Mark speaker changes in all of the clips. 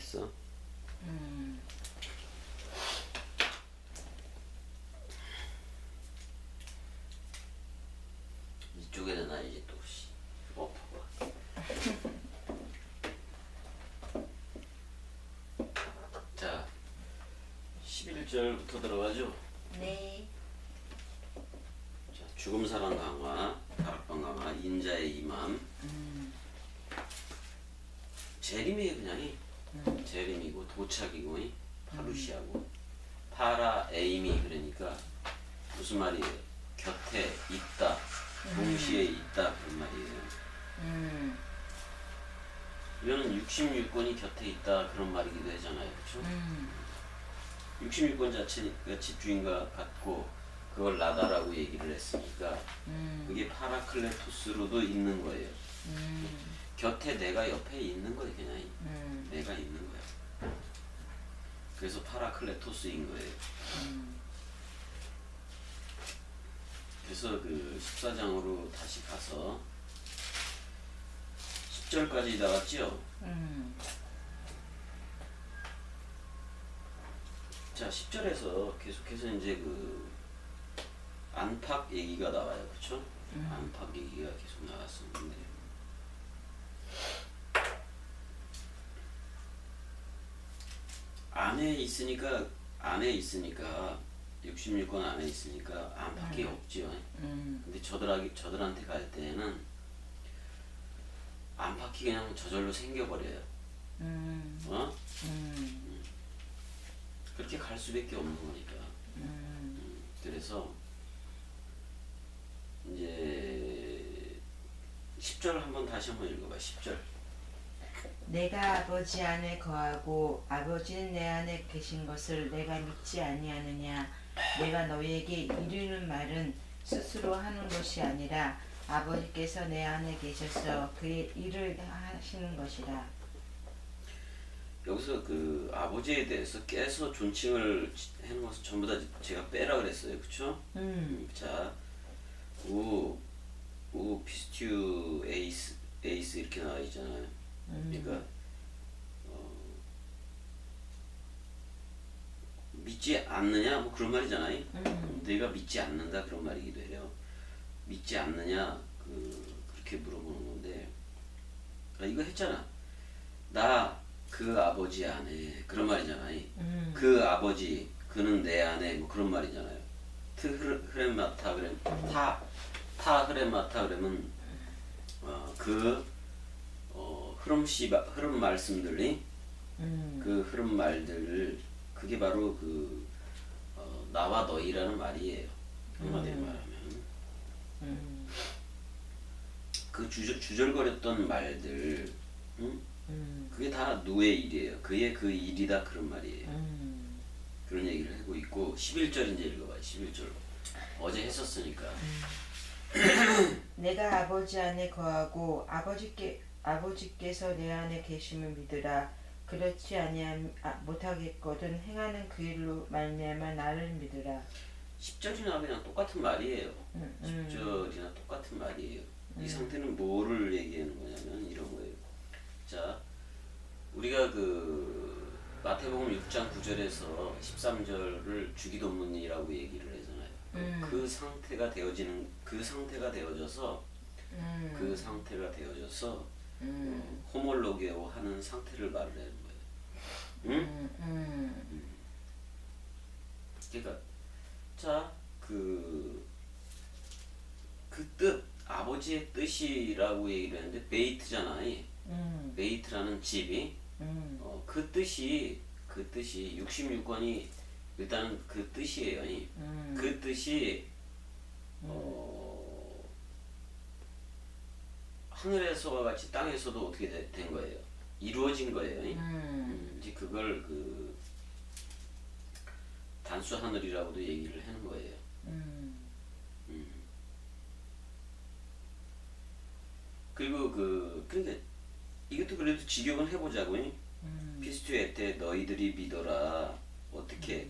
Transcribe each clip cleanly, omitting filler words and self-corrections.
Speaker 1: 있어. 이쪽에다 놔야지 또. 봐봐. 자, 11절부터 들어가죠.
Speaker 2: 네.
Speaker 1: 자, 죽음 사랑 강화, 다락방 강화, 인자의 임함. 재림이에요 그냥이. 재림이고 도착이고 파루시하고 파라 에임이 그러니까 무슨 말이에요? 곁에 있다, 동시에 있다 그런 말이에요. 이거는 66권이 곁에 있다 그런 말이기도 하잖아요, 그렇죠? 66권 자체가 집주인과 같고 그걸 나다라고 얘기를 했으니까 그게 파라클레토스로도 있는 거예요. 곁에 내가 옆에 있는 거예요, 그냥. 내가 있는 거야. 그래서 파라클레토스인 거예요. 그래서 그 14장으로 다시 가서 10절까지 나왔죠? 자, 10절에서 계속해서 이제 그 안팎 얘기가 나와요, 그쵸? 안팎 얘기가 계속 나왔었는데 안에 있으니까 66권 안에 있으니까 안팎이 없지요. 근데 저들한테 갈 때는 안팎이 그냥 저절로 생겨버려요. 어? 그렇게 갈 수밖에 없는 거니까. 그래서 이제 10절 한번 다시 한번 읽어봐. 10절.
Speaker 2: 내가 아버지 안에 거하고 아버지는 내 안에 계신 것을 내가 믿지 아니하느냐. 내가 너희에게 이르는 말은 스스로 하는 것이 아니라 아버지께서 내 안에 계셔서 그의 일을 하시는 것이라.
Speaker 1: 여기서 그 아버지에 대해서 깨서 존칭을 해놓은 것은 전부 다 제가 빼라 그랬어요, 그쵸? 자, 우 피스튜 에이스 이렇게 나와 있잖아요. 그러니까 믿지 않느냐 뭐 그런 말이잖아요. 내가 믿지 않는다 그런 말이기도 해요. 믿지 않느냐 그렇게 물어보는 건데 이거 했잖아. 나 그 아버지 안에 그런 말이잖아요. 그 아버지 그는 내 안에 뭐 그런 말이잖아요. 흐레마타 그래 타 흐레마타 그러면 흐름 말씀들이 그 흐름 말들을 그게 바로 나와 너희라는 말이에요. 한마디로 말하면 그 주절거렸던 말들, 그게 다 누의 일이에요. 그의 그 일이다 그런 말이에요. 그런 얘기를 하고 있고 11절 이제 읽어봐요. 11절 어제 했었으니까.
Speaker 2: 내가 아버지 안에 거하고 아버지께서 내 안에 계심을 믿으라. 그렇지 못하겠거든 행하는 그 일로 말미암아 나를 믿으라.
Speaker 1: 10절이나 그냥 똑같은 말이에요. 10절이나 똑같은 말이에요. 이 상태는 뭐를 얘기하는 거냐면 이런 거예요. 자, 우리가 그 마태복음 6장 9절에서 13절을 주기도문이라고 얘기를 하잖아요. 그 상태가 되어져서 호몰로게오 하는 상태를 말을 하는 거예요. 그러니까 자, 그 뜻, 아버지의 뜻이라고 얘기를 했는데 베이트잖아요. 베이트라는 집이 그 뜻이 66권이 일단은 그 뜻이에요. 그 뜻이 하늘에서와 같이 땅에서도 어떻게 된 거예요? 이루어진 거예요. 이제 그걸 그 단수 하늘이라고도 얘기를 하는 거예요. 그리고 그러니까 이것도 그래도 직역은 해보자고요. 피스투에테 너희들이 믿어라. 어떻게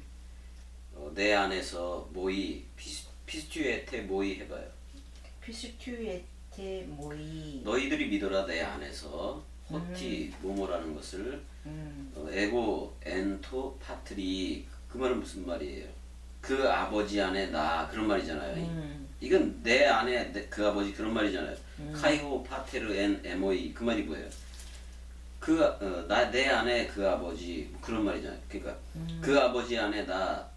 Speaker 1: 내 안에서 모이 피스투에테 모이 해봐요.
Speaker 2: 피스투에테 모이
Speaker 1: 너희들이 믿어라 내 안에서 호티 뭐뭐라는 것을 에고 엔토 파트리 그 말은 무슨 말이에요? 그 아버지 안에 나 그런 말이잖아요. 이건 내 안에 그 아버지 그런 말이잖아요. 카이호 파테르 엔 에모이 그 말이 뭐예요? 내 안에 그 아버지 그런 말이잖아요. 그러니까 그 아버지 안에 나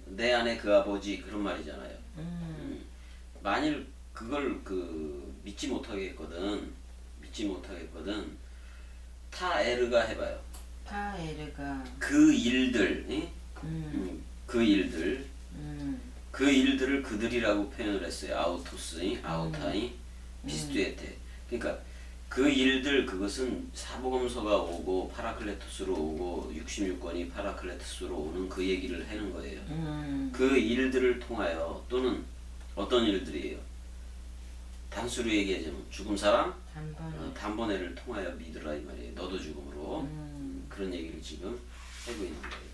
Speaker 1: 내 안에 그 아버지 그런 말이잖아요. 만일 그걸 믿지 못하겠거든 타 에르가 해봐요.
Speaker 2: 타에르가
Speaker 1: 그 일들 그 일들을 그들이라고 표현을 했어요. 아우토스 아우타이 피스투에테. 그러니까 그 일들 그것은 사복음서가 오고 파라클레토스로 오고 66권이 파라클레토스로 오는 그 얘기를 하는 거예요. 그 일들을 통하여 또는 어떤 일들이에요? 단수로 얘기하자면 죽음 사람 단번에를 통하여 믿으라 이 말이에요. 너도 죽음으로 그런 얘기를 지금 하고 있는 거예요.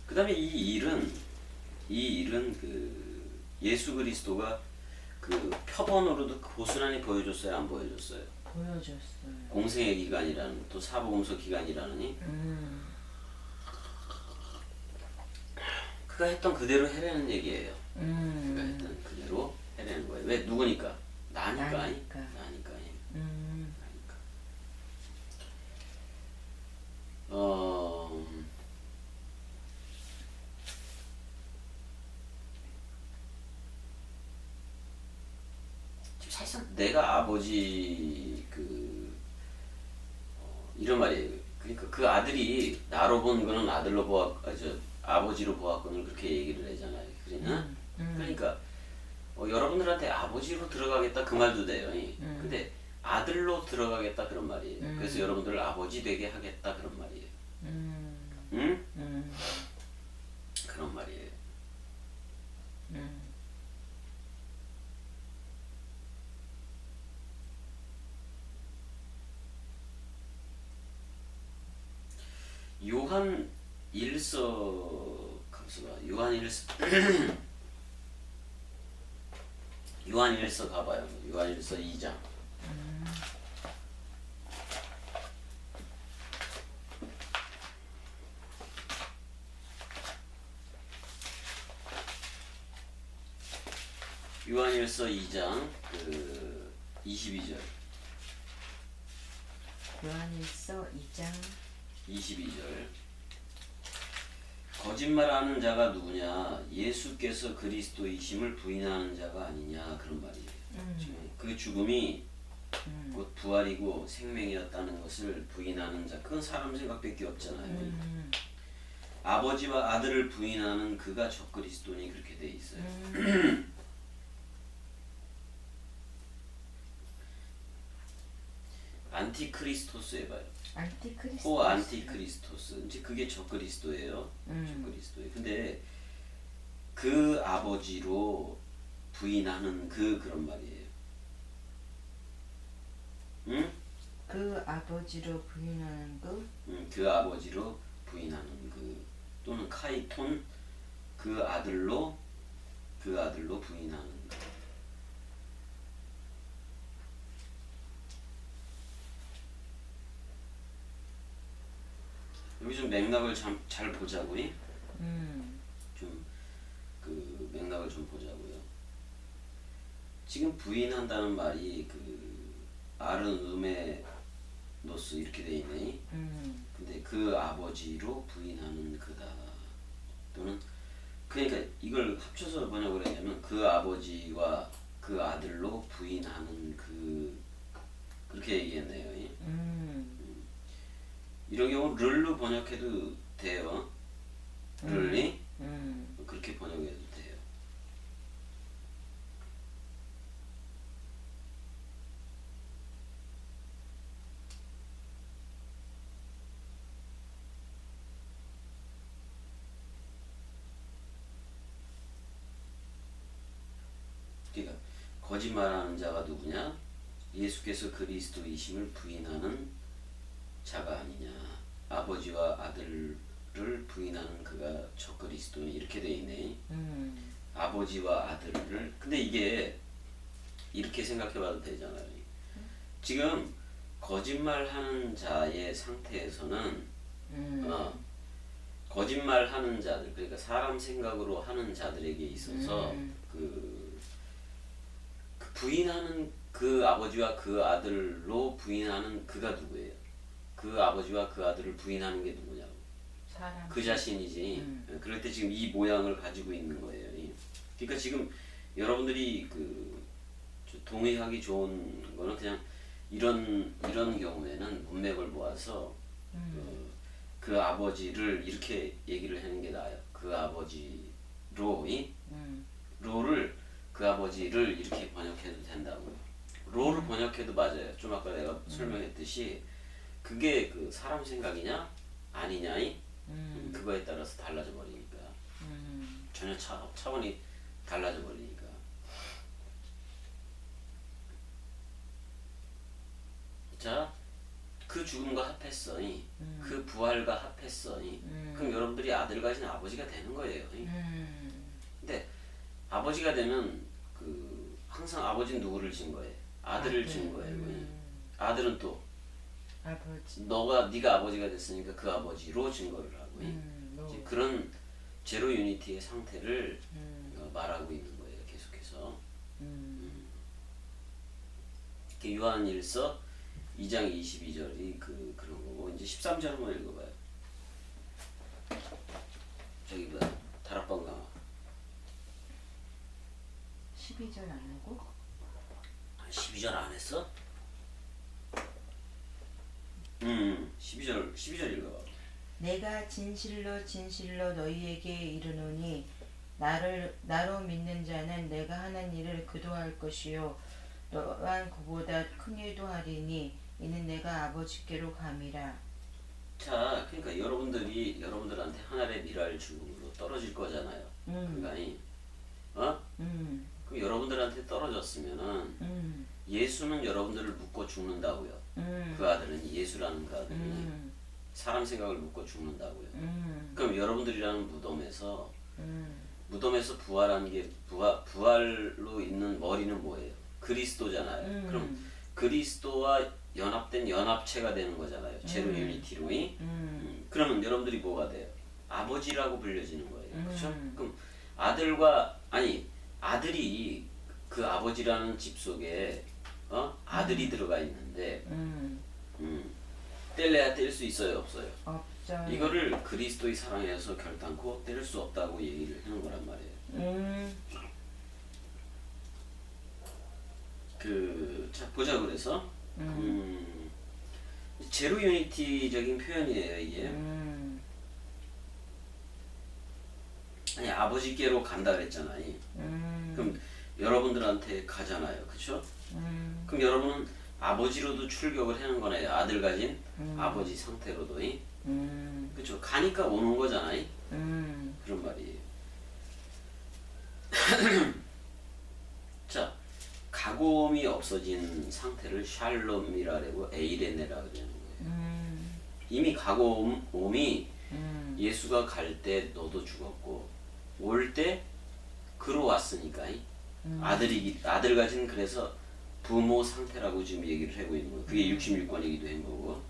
Speaker 1: 그 다음에 이 일은 그 예수 그리스도가 그 표본으로도 고스란히 보여줬어요, 안 보여줬어요?
Speaker 2: 보여줬어요.
Speaker 1: 공생의 기간이라는 또 사복음서 기간이라느니 그가 했던 그대로 해내는 얘기예요. 그가 했던 그대로 해내는 거예요. 왜 누구니까? 나니까. 사실상 내가 아버지 이런 말이에요. 그러니까 그 아들이 나로 본 거는 아들로 아버지로 보았거늘 그렇게 얘기를 하잖아요. 그러니까 여러분들한테 아버지로 들어가겠다 그 말도 돼요. 근데 아들로 들어가겠다 그런 말이에요. 그래서 여러분들을 아버지 되게 하겠다 그런 말이에요. 그런 말이에요. 요한 1서 요한 1서 가봐요. 요한 1서 2장. 요한 1서 2장 22절.
Speaker 2: 요한일서 2장
Speaker 1: 22절. 거짓말하는 자가 누구냐? 예수께서 그리스도이심을 부인하는 자가 아니냐 그런 말이에요. 그 죽음이 곧 부활이고 생명이었다는 것을 부인하는 자, 그건 사람 생각밖에 없잖아요. 아버지와 아들을 부인하는 그가 적그리스도니 그렇게 돼 있어요. 안티크리스토스 해봐요. 안티크리스토스. 이제 그게 적그리스도예요. 적그리스도예요. 근데 그 아버지로 부인하는 그런 말이에요. 응?
Speaker 2: 그 아버지로 부인하는
Speaker 1: 그 아버지로 부인하는 또는 카이톤 그 아들로 부인하는 여기 좀 맥락을 잘 보자고요. 좀 맥락을 좀 보자고요. 지금 부인한다는 말이 아르누메노스 이렇게 돼 있네. 근데 그 아버지로 부인하는 그다. 또는 그러니까 이걸 합쳐서 번역을 하냐면 그 아버지와 그 아들로 부인하는 그렇게 얘기했네요. 이런 경우 르로 번역해도 돼요. 르리 그렇게 번역해도 돼요. 그러니까 거짓말하는 자가 누구냐? 예수께서 그리스도이심을 부인하는 자가 아니냐. 아버지와 아들 아버지를 부인하는 그가 저 그리스도 이렇게 돼 있네. 아버지와 아들을. 근데 이게 이렇게 생각해봐도 되잖아요. 지금 거짓말하는 자의 상태에서는 거짓말하는 자들, 그러니까 사람 생각으로 하는 자들에게 있어서 그 부인하는 그 아버지와 그 아들로 부인하는 그가 누구예요? 그 아버지와 그 아들을 부인하는 게 누구냐고.
Speaker 2: 사람.
Speaker 1: 그 자신이지. 그럴 때 지금 이 모양을 가지고 있는 거예요. 그러니까 지금 여러분들이 그 동의하기 좋은 거는 그냥 이런 경우에는 문맥을 모아서 그 아버지를 이렇게 얘기를 하는 게 나아요. 그 아버지로 로를 그 아버지를 이렇게 번역해도 된다고요. 로를 번역해도 맞아요. 좀 아까 내가 설명했듯이 그게 그 사람 생각이냐 아니냐 그거에 따라서 달라져 버리니까 전혀 차원이 달라져 버리니까. 자, 그 죽음과 합했어. 그 부활과 합했어. 그럼 여러분들이 아들 가진 아버지가 되는 거예요. 근데 아버지가 되면 그 항상 아버지는 누구를 진 거예요? 아들을 진 거예요. 아들은 또
Speaker 2: 아버지.
Speaker 1: 네가 아버지가 됐으니까 그 아버지로 증거를 하고 이제 그런 제로 유니티의 상태를 말하고 있는 거예요. 계속해서. 요한일서 2장 22절이 그런 거고 이제 13절 한번 읽어봐요. 저기 뭐야 다락방 강화
Speaker 2: 12절 안 하고?
Speaker 1: 12절 안 했어? 12절 읽어봐.
Speaker 2: 내가 진실로 진실로 너희에게 이르노니 나로 믿는 자는 내가 하는 일을 그도 할 것이요 또한 그보다 큰 일도 하리니 이는 내가 아버지께로 감이라.
Speaker 1: 자, 그러니까 여러분들한테 하늘의 미랄 죽음으로 떨어질 거잖아요. 그간이 그럼 여러분들한테 떨어졌으면은 예수는 여러분들을 묶고 죽는다고요. 그 아들은 예수라는 그 아들은 사람 생각을 묶고 죽는다고요. 그럼 여러분들이라는 무덤에서 부활한 게 부활로 있는 머리는 뭐예요? 그리스도잖아요. 그럼 그리스도와 연합된 연합체가 되는 거잖아요. 제로 유니티로. 그러면 여러분들이 뭐가 돼요? 아버지라고 불려지는 거예요. 그렇죠? 그럼 아들이 그 아버지라는 집 속에 아들이 들어가 있는데 뗄래야 뗄 수 있어요, 없어요?
Speaker 2: 없죠.
Speaker 1: 이거를 그리스도의 사랑에서 결단코 뗄 수 없다고 얘기를 하는 거란 말이에요. 자 보자. 그래서 제로 유니티적인 표현이에요 이게. 아니 아버지께로 간다 그랬잖아. 그럼 여러분들한테 가잖아요, 그렇죠? 그럼 여러분은 아버지로도 출격을 하는 거네요. 아들 가진 아버지 상태로도. 그렇죠? 가니까 오는 거잖아요. 그런 말이에요. 자, 가고움이 없어진 상태를 샬롬이라고 에이레네라고 하는 거예요. 이미 가고움이 예수가 갈 때 너도 죽었고 올 때 그로 왔으니까 아들 가진 그래서 부모 상태라고 지금 얘기를 하고 있는 거예요. 그게 66권이기도 한 거고.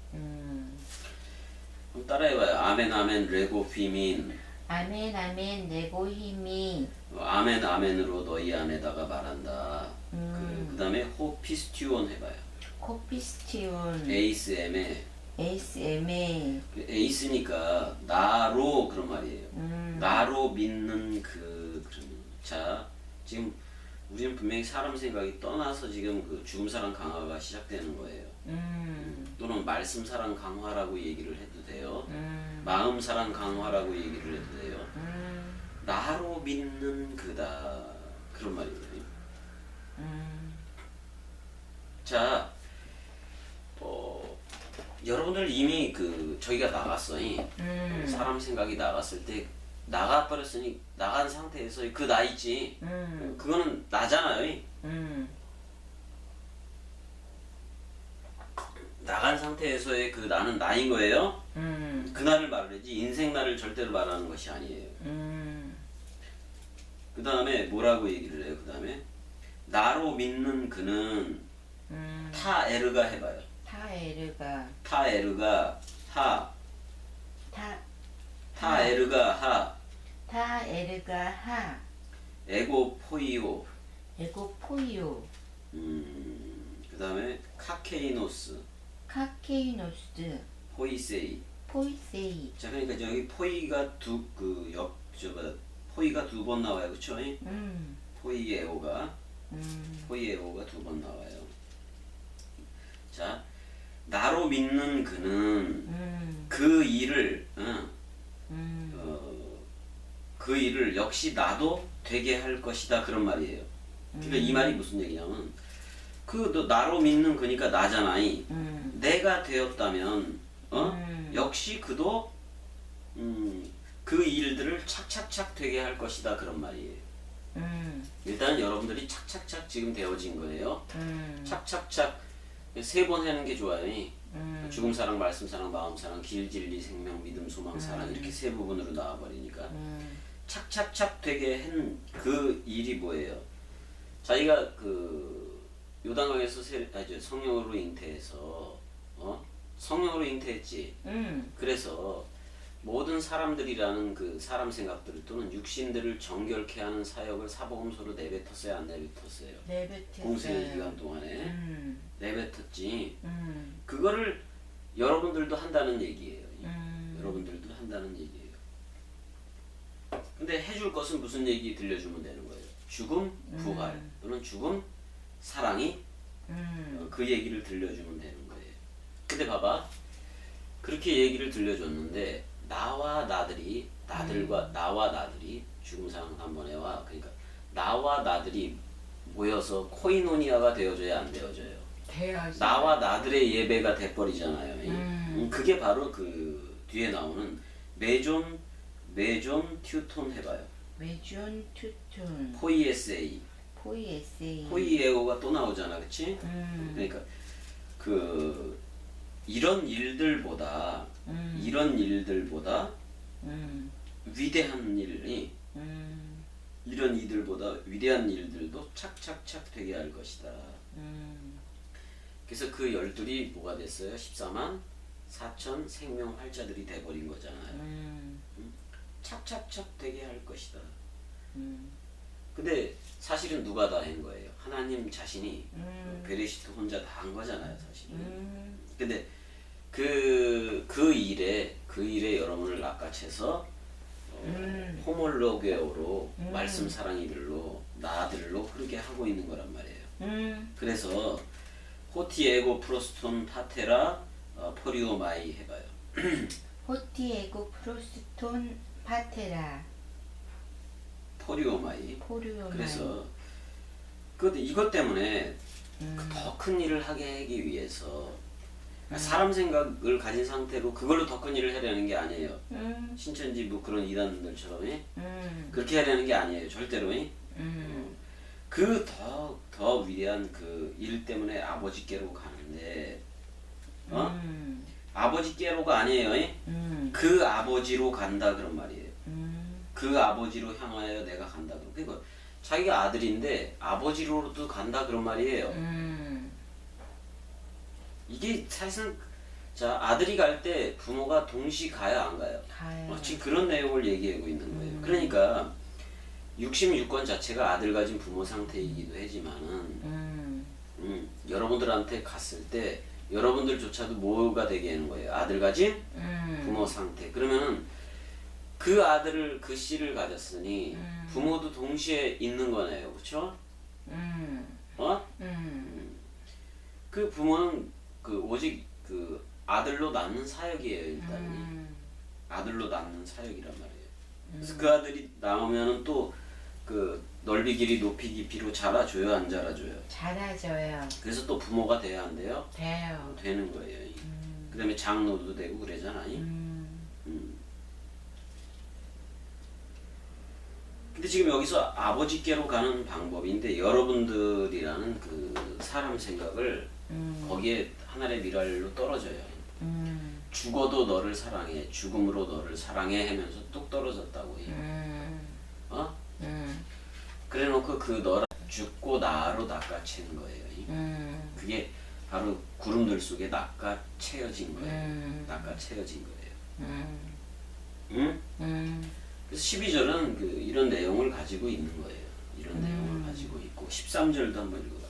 Speaker 1: 그럼 따라해봐요. 아멘 아멘 레고 피민.
Speaker 2: 아멘 아멘 내고 힘이.
Speaker 1: 아멘 아멘으로 너희 안에다가 말한다. 그 다음에 호피스티온 해봐요.
Speaker 2: 코피스티온.
Speaker 1: 에이스엠에.
Speaker 2: 에이스엠에.
Speaker 1: 에이스니까 나로 그런 말이에요. 나로 믿는 자 지금 우리는 분명히 사람 생각이 떠나서 지금 그 죽음 사랑 강화가 시작되는 거예요. 또는 말씀 사랑 강화라고 얘기를 해도 돼요. 마음 사랑 강화라고 얘기를 해도 돼요. 나로 믿는 그다 그런 말이에요. 자, 여러분들 이미 저희가 나갔어. 사람 생각이 나갔을 때 나가버렸으니 나간 상태에서 그 나 있지. 그거는 나잖아요. 나간 상태에서의 그 나는 나인 거예요. 그 나를 말하지 인생 나를 절대로 말하는 것이 아니에요. 그 다음에 뭐라고 얘기를 해요? 그 다음에 나로 믿는 그는 타에르가 해봐요.
Speaker 2: 타에르가
Speaker 1: 타에르가 하
Speaker 2: 타
Speaker 1: 타에르가 하
Speaker 2: 타에르가 하
Speaker 1: 에고 포이오
Speaker 2: 에고 포이오
Speaker 1: 그 다음에 카케이노스
Speaker 2: 카케이노스
Speaker 1: 포이세이.
Speaker 2: 포이세이
Speaker 1: 자 그러니까 여기 포이가 포이가 두 번 나와요, 그렇죠? 포이에오가 두 번 나와요. 자 나로 믿는 그는 그 일을 그 일을 역시 나도 되게 할 것이다 그런 말이에요. 그러니까 이 말이 무슨 얘기냐면 너 나로 믿는 그니까 나잖아이. 내가 되었다면 역시 그도 그 일들을 착착착 되게 할 것이다 그런 말이에요. 일단 여러분들이 착착착 지금 되어진 거예요. 착착착 3번 하는 게 좋아요. 죽음 사랑, 말씀 사랑, 마음 사랑, 길 진리 생명 믿음 소망 사랑 이렇게 3부분으로 나와버리니까 착착착 되게 한 그 일이 뭐예요? 자기가 그 요단강에서 성령으로 잉태해서 성령으로 잉태했지. 그래서 모든 사람들이라는 그 사람 생각들 또는 육신들을 정결케 하는 사역을 사복음서로 내뱉었어요, 안 내뱉었어요?
Speaker 2: 내뱉었어요.
Speaker 1: 공생의 기간 동안에 내뱉었지. 그거를 여러분들도 한다는 얘기예요. 여러분들도 한다는 얘기예요. 근데 해줄 것은 무슨 얘기 들려주면 되는 거예요? 죽음, 부활 또는 죽음, 사랑이 그 얘기를 들려주면 되는 거예요. 근데 봐봐, 그렇게 얘기를 들려줬는데 나와 나들이 죽음 사랑 단번에와 그러니까 나와 나들이 모여서 코이노니아가 되어줘야 안 되어져요?
Speaker 2: 돼야지.
Speaker 1: 나와 나들의 예배가 돼버리잖아요. 그게 바로 그 뒤에 나오는 메존 튜톤 해봐요.
Speaker 2: 메존 튜톤
Speaker 1: 포이에세이
Speaker 2: 포이에세이
Speaker 1: 포이에오가 또 나오잖아, 그치? 그러니까 그 이런 일들보다 위대한 일이 이런 이들보다 위대한 일들도 착착착 되게 할 것이다. 그래서 그 열둘이 뭐가 됐어요? 14만 4천 생명 활자들이 돼버린 거잖아요. 착착착 되게 할 것이다. 근데 사실은 누가 다 한 거예요? 하나님 자신이 베레시트 혼자 다 한 거잖아요, 사실은. 근데 그 일에 여러분을 낚아채서 호몰로게오로 말씀 사랑이들로 나들로 흐르게 하고 있는 거란 말이에요. 그래서 호티에고 프로스톤 파테라 포리오마이 해봐요.
Speaker 2: 호티에고 프로스톤 파테라
Speaker 1: 포리오마이.
Speaker 2: 포리오마이.
Speaker 1: 그래서 이것 때문에 더 큰 일을 하게 하기 위해서 사람 생각을 가진 상태로 그걸로 더 큰 일을 하려는 게 아니에요. 신천지 뭐 그런 이단들처럼 그렇게 하려는 게 아니에요. 절대로. 그 더 위대한 그 일 때문에 아버지께로 가는데 아버지께로가 아니에요. 그 아버지로 간다 그런 말이에요. 그 아버지로 향하여 내가 간다. 그러니까 자기가 아들인데 아버지로도 간다 그런 말이에요. 이게 사실은 자 아들이 갈 때 부모가 동시 가요, 안 가요?
Speaker 2: 가요.
Speaker 1: 지금 그런 내용을 얘기하고 있는 거예요. 그러니까 66권 자체가 아들 가진 부모 상태이기도 하지만은 여러분들한테 갔을 때 여러분들조차도 뭐가 되게 하는 거예요? 아들 가진 부모 상태. 그러면은 그 아들을 그 씨를 가졌으니 부모도 동시에 있는 거네요, 그렇죠? 그 부모는 그 오직 그 아들로 낳는 사역이에요, 일단은. 아들로 낳는 사역이란 말이에요. 그래서 그 아들이 나오면은 또 그 넓이 길이 높이 깊이로 자라줘요, 안 자라줘요?
Speaker 2: 자라줘요.
Speaker 1: 그래서 또 부모가 돼야 안 돼요?
Speaker 2: 돼요.
Speaker 1: 되는 거예요. 그 다음에 장로도 되고 그러잖아요. 근데 지금 여기서 아버지께로 가는 방법인데 여러분들이라는 그 사람 생각을 거기에 하늘의 미랄로 떨어져요. 죽어도 너를 사랑해, 죽음으로 너를 사랑해 하면서 뚝 떨어졌다고 해요. 어? 그래놓고 그 너를 죽고 나로 낚아채는 거예요. 그게 바로 구름들 속에 낚아채어진 거예요. 낚아채어진 거예요. 응? 그래서 12절은 그 이런 내용을 가지고 있는 거예요. 이런 내용을 가지고 있고 13절도 한번 읽어봐.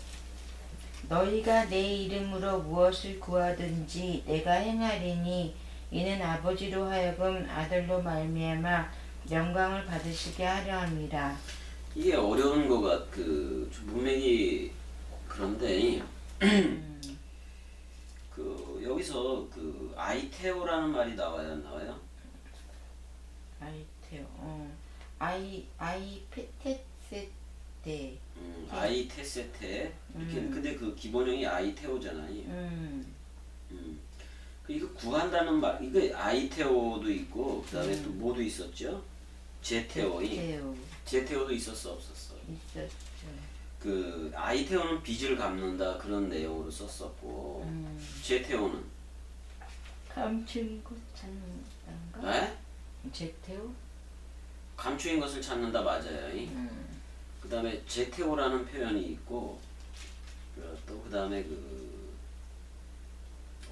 Speaker 2: 너희가 내 이름으로 무엇을 구하든지 내가 행하리니 이는 아버지로 하여금 아들로 말미암아 영광을 받으시게 하려 함이라.
Speaker 1: 이게 어려운 거가 그 문맥이 그런데 그 여기서 그 아이테오라는 말이 나와요, 안 나와요?
Speaker 2: 아이테오, 아이페테세테.
Speaker 1: 아이테세테 이렇게 근데 그 기본형이 아이테오잖아요. 그 이거 구한다는 말 이거 아이테오도 있고 그다음에 또 뭐도 있었죠? 제테오도 있었어 없었어?
Speaker 2: 있었죠.
Speaker 1: 그 아이테오는 빚을 갚는다 그런 내용으로 썼었고 제테오는
Speaker 2: 감추인 것 찾는단가?
Speaker 1: 에?
Speaker 2: 제테오?
Speaker 1: 감추인 것을 찾는다 맞아요. 그 다음에 제테오라는 표현이 있고 또 그 다음에 그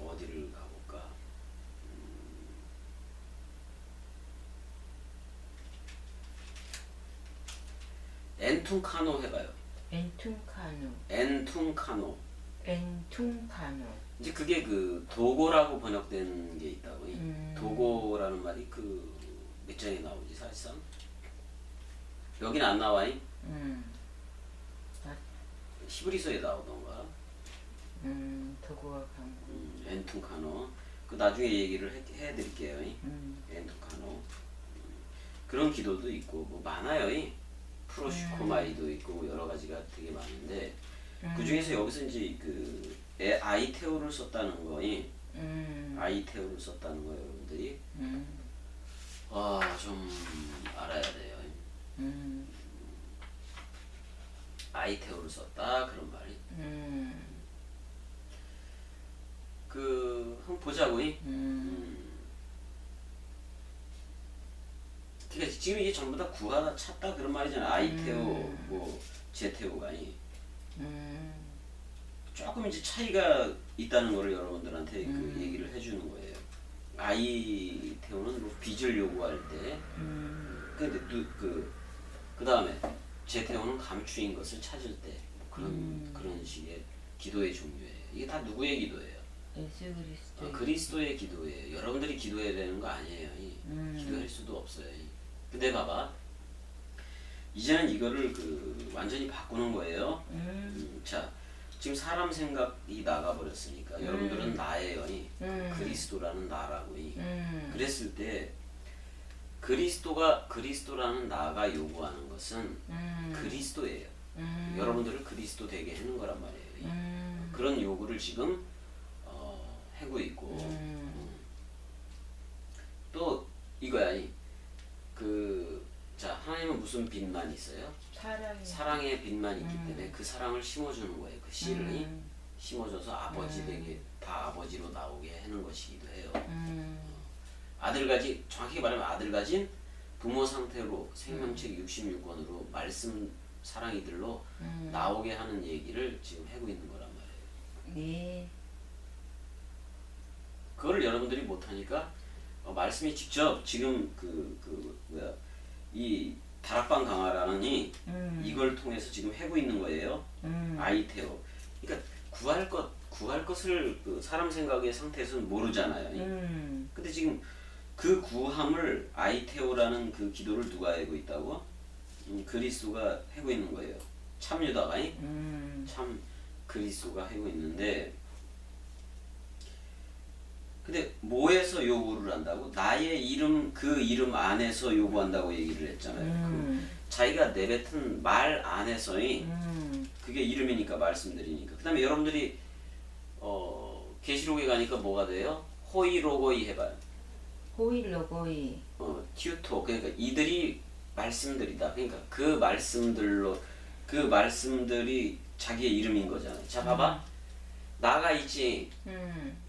Speaker 1: 어디를 가볼까? 엔퉁카노 해봐요. 엔퉁카노. 이제 그게 그 도고라고 번역된 게 있다고. 도고라는 말이 그 몇 장에 나오지 사실상? 여기는 안 나와잉? 히브리서에 나오던가.
Speaker 2: 도구와 강구.
Speaker 1: 엔퉁카노. 그 나중에 얘기를 해드릴게요. 엔퉁카노. 그런 기도도 있고 뭐 많아요. 프로시코마이도 있고 뭐 여러 가지가 되게 많은데 그 중에서 여기서 이제 그 아이테오를 썼다는 거니. 아이테오를 썼다는 거 여러분들이 좀 알아야 돼요. 아이테오를 썼다 그런 말이. 그 한번 보자고요. 그러니까 지금 이게 전부 다 구하다 찾다 그런 말이잖아. 아이테오 뭐 제테오가 조금 이제 차이가 있다는 거를 여러분들한테 그 얘기를 해주는 거예요. 아이테오는 뭐 빚을 요구할 때, 근데 그 다음에 제테오는 감추인 것을 찾을 때 그런 식의 기도의 종류예요. 이게 다 누구의 기도예요?
Speaker 2: 예수 그리스도.
Speaker 1: 그리스도의 기도예요. 여러분들이 기도해야 되는 거 아니에요. 기도할 수도 없어요. 근데 봐봐, 이제는 이거를 그 완전히 바꾸는 거예요. 자, 지금 사람 생각이 나가버렸으니까 여러분들은 나예요. 그리스도라는 나라고. 그랬을 때 그리스도라는 나가 요구하는 것은 그리스도예요. 여러분들을 그리스도 되게 하는 거란 말이에요. 그런 요구를 지금 하고 있고 또 이거야. 자, 하나님은 무슨 빛만 있어요? 사랑의 빛만 있기 때문에 그 사랑을 심어주는 거예요. 그 씨를 심어줘서 아버지에게 다 아버지로 나오게 하는 것이기도 해요. 정확히 말하면 아들 가진 부모 상태로 생명책 66권으로 말씀 사랑이들로 나오게 하는 얘기를 지금 하고 있는 거란 말이에요.
Speaker 2: 네.
Speaker 1: 그거를 여러분들이 못하니까 말씀이 직접 지금 이 다락방 강화라는 이걸 통해서 지금 하고 있는 거예요. 아이테오. 그러니까 구할 것을 그 사람 생각의 상태에서는 모르잖아요. 근데 지금 그 구함을 아이테오라는 그 기도를 누가 하고 있다고? 그리스도가 하고 있는 거예요. 참 유다가 참 그리스도가 하고 있는데 근데 뭐에서 요구를 한다고? 나의 이름 그 이름 안에서 요구한다고 얘기를 했잖아요. 자기가 내뱉은 말 안에서의 그게 이름이니까 말씀드리니까. 그 다음에 여러분들이 계시록에 가니까 뭐가 돼요? 호이로고이 해봐요.
Speaker 2: 호일로고이.
Speaker 1: 튜토. 그러니까 이들이 말씀들이다. 그러니까 그 말씀들로 그 말씀들이 자기의 이름인 거잖아요. 자 봐봐. 나가 있지.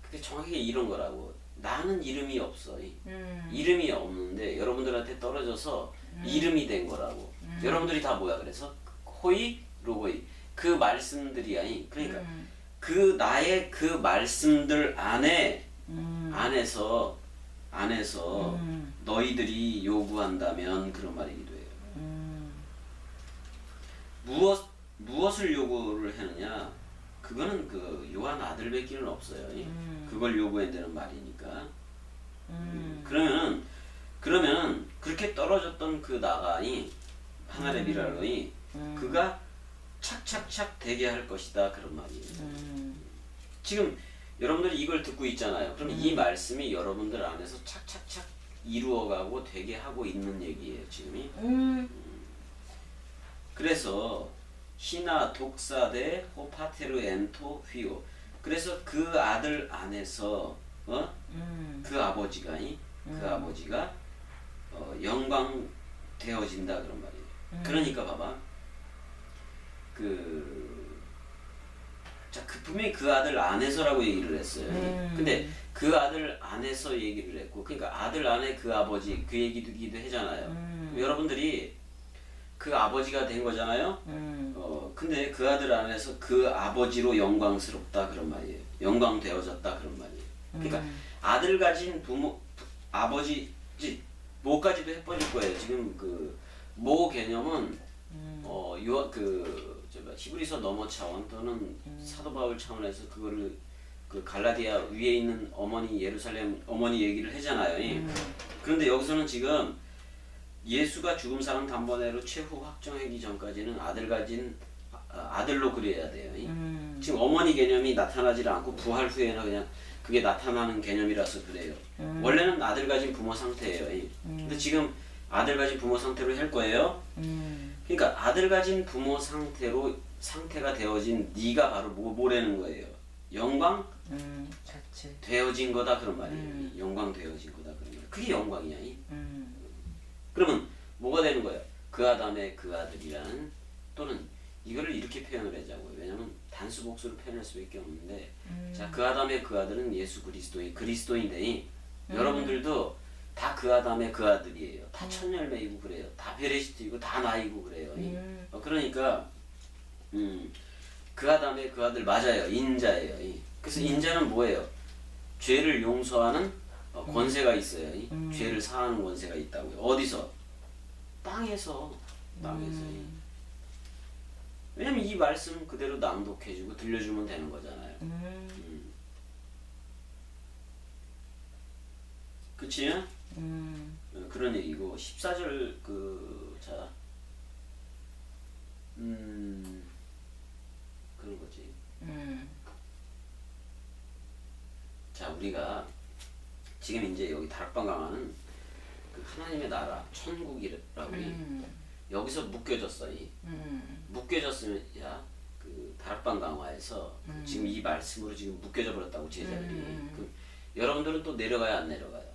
Speaker 1: 그게 정확히 이런 거라고. 나는 이름이 없어. 이름이 없는데 여러분들한테 떨어져서 이름이 된 거라고. 여러분들이 다 뭐야 그래서 호이 로고이 그 말씀들이 아니 그러니까 그 나의 그 말씀들 안에서 너희들이 요구한다면 그런 말이기도 해요. 무엇을 요구를 하느냐? 그거는 그 요한 아들밖에는 없어요. 그걸 요구한다는 말이니까. 그러면은 그렇게 떨어졌던 그 나가니 하나의 미랄로이 그가 착착착 되게 할 것이다 그런 말이에요. 지금 여러분들이 이걸 듣고 있잖아요. 그럼 이 말씀이 여러분들 안에서 착착착 이루어가고 되게 하고 있는 얘기예요. 지금이. 그래서 히나 독사대 호파테르 엔토 휘오. 그래서 그 아들 안에서 그 아버지가 영광 되어진다 그런 말이에요. 그러니까 봐봐. 분명히 그 아들 안에서라고 얘기를 했어요. 근데 그 아들 안에서 얘기를 했고, 그러니까 아들 안에 그 아버지 그 얘기도 하잖아요. 여러분들이 그 아버지가 된 거잖아요. 근데 그 아들 안에서 그 아버지로 영광스럽다 그런 말이에요. 영광 되어졌다 그런 말이에요. 그러니까 아들 가진 아버지 모까지도 해버릴 거예요. 지금 그 모 개념은 히브리서 너머 차원 또는 사도 바울 차원에서 그거를 그 갈라디아 위에 있는 어머니 예루살렘 어머니 얘기를 하잖아요. 그런데 여기서는 지금 예수가 죽음 사랑 단번에로 최후 확정하기 전까지는 아들 가진 아들로 그려야 돼요. 지금 어머니 개념이 나타나지 않고 부활 후에는 그냥 그게 나타나는 개념이라서 그래요. 원래는 아들 가진 부모 상태예요. 근데 지금 아들 가진 부모 상태로 할 거예요. 그러니까 아들 가진 부모 상태가 되어진 네가 바로 뭐라는 거예요? 영광
Speaker 2: 자체
Speaker 1: 되어진 거다 그런 말이에요. 영광 되어진 거다 그런 말. 그게 영광이야. 그러면 뭐가 되는 거예요? 그 아담의 그 아들이라는 또는 이거를 이렇게 표현을 하자고요. 왜냐면 단수 복수로 표현할 수밖에 없는데 자, 그 아담의 그 아들은 예수 그리스도인데 여러분들도 다 그 아담의 그 아들이에요. 다 첫 열매이고 그래요. 다 베레시트이고 다 나이고 그래요. 그러니까 그 아담의 그 아들 맞아요. 인자예요. 그래서 인자는 뭐예요? 죄를 용서하는 권세가 있어요. 죄를 사하는 권세가 있다고요. 어디서? 땅에서. 왜냐면 이 말씀 그대로 낭독해주고 들려주면 되는 거잖아요. 그치? 그런 얘기고 14절 그런 거지. 자, 우리가 지금 이제 여기 다락방 강화는 그 하나님의 나라 천국이라고 여기서 묶여졌어. 묶여졌으면 그 다락방 강화에서 지금 이 말씀으로 지금 묶여져 버렸다고 제자들이. 여러분들은 또 내려가야 안 내려가요?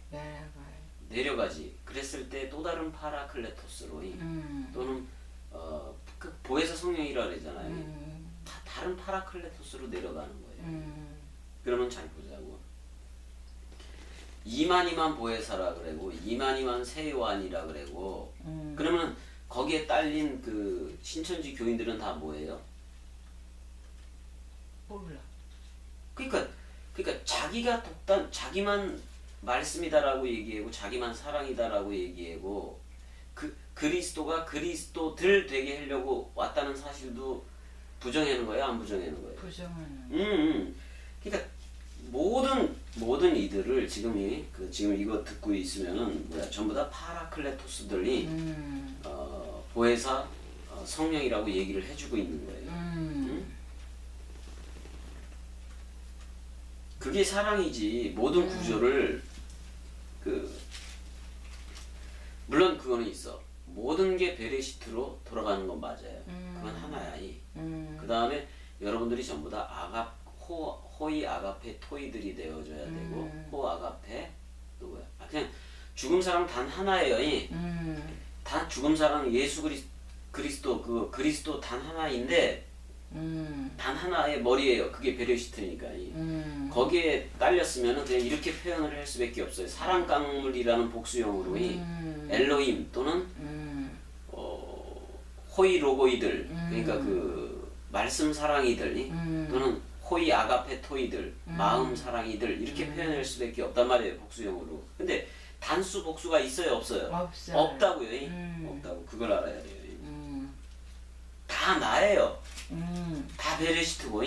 Speaker 1: 내려가지. 그랬을 때 또 다른 파라클레토스로 또는 그 보혜사 성령이라 그러잖아요. 다 다른 파라클레토스로 내려가는 거예요. 그러면 잘 보자고. 이만희만 보혜사라 그러고 이만희만 세요한이라 그러고 그러면 거기에 딸린 그 신천지 교인들은 다 뭐예요?
Speaker 2: 몰라.
Speaker 1: 그러니까 자기가 자기만 말씀이다라고 얘기하고 자기만 사랑이다라고 얘기하고 그리스도가 그리스도들 되게 하려고 왔다는 사실도 부정하는 거예요? 안 부정하는 거예요?
Speaker 2: 부정하는.
Speaker 1: 그러니까 모든 이들을 지금 이거 듣고 있으면은 전부 다 파라클레토스들이 보혜사 성령이라고 얘기를 해주고 있는 거예요. 그게 사랑이지. 모든 구조를 물론 그거는 있어. 모든 게 베레시트로 돌아가는 건 맞아요. 그건 하나야. 그 다음에 여러분들이 전부 다 호이 아가페 토이들이 되어줘야 되고 호 아가페 누구야? 그냥 죽음 사랑 단 하나예요. 단 죽음 사랑 예수 그리스도 그 그리스도 단 하나인데 단 하나의 머리예요. 그게 베레시트니까. 거기에 딸렸으면 그냥 이렇게 표현을 할 수밖에 없어요. 사랑 강물이라는 복수형으로 엘로힘 또는 호이 로고이들 그러니까 그 말씀 사랑이들 또는 호이 아가페 토이들 마음 사랑이들 이렇게 표현할 수밖에 없단 말이에요. 복수형으로. 근데 단수 복수가 있어요, 없어요?
Speaker 2: 없어요.
Speaker 1: 없다고요. 없다고. 그걸 알아야 돼요. 다 나예요. 다 베레시트고.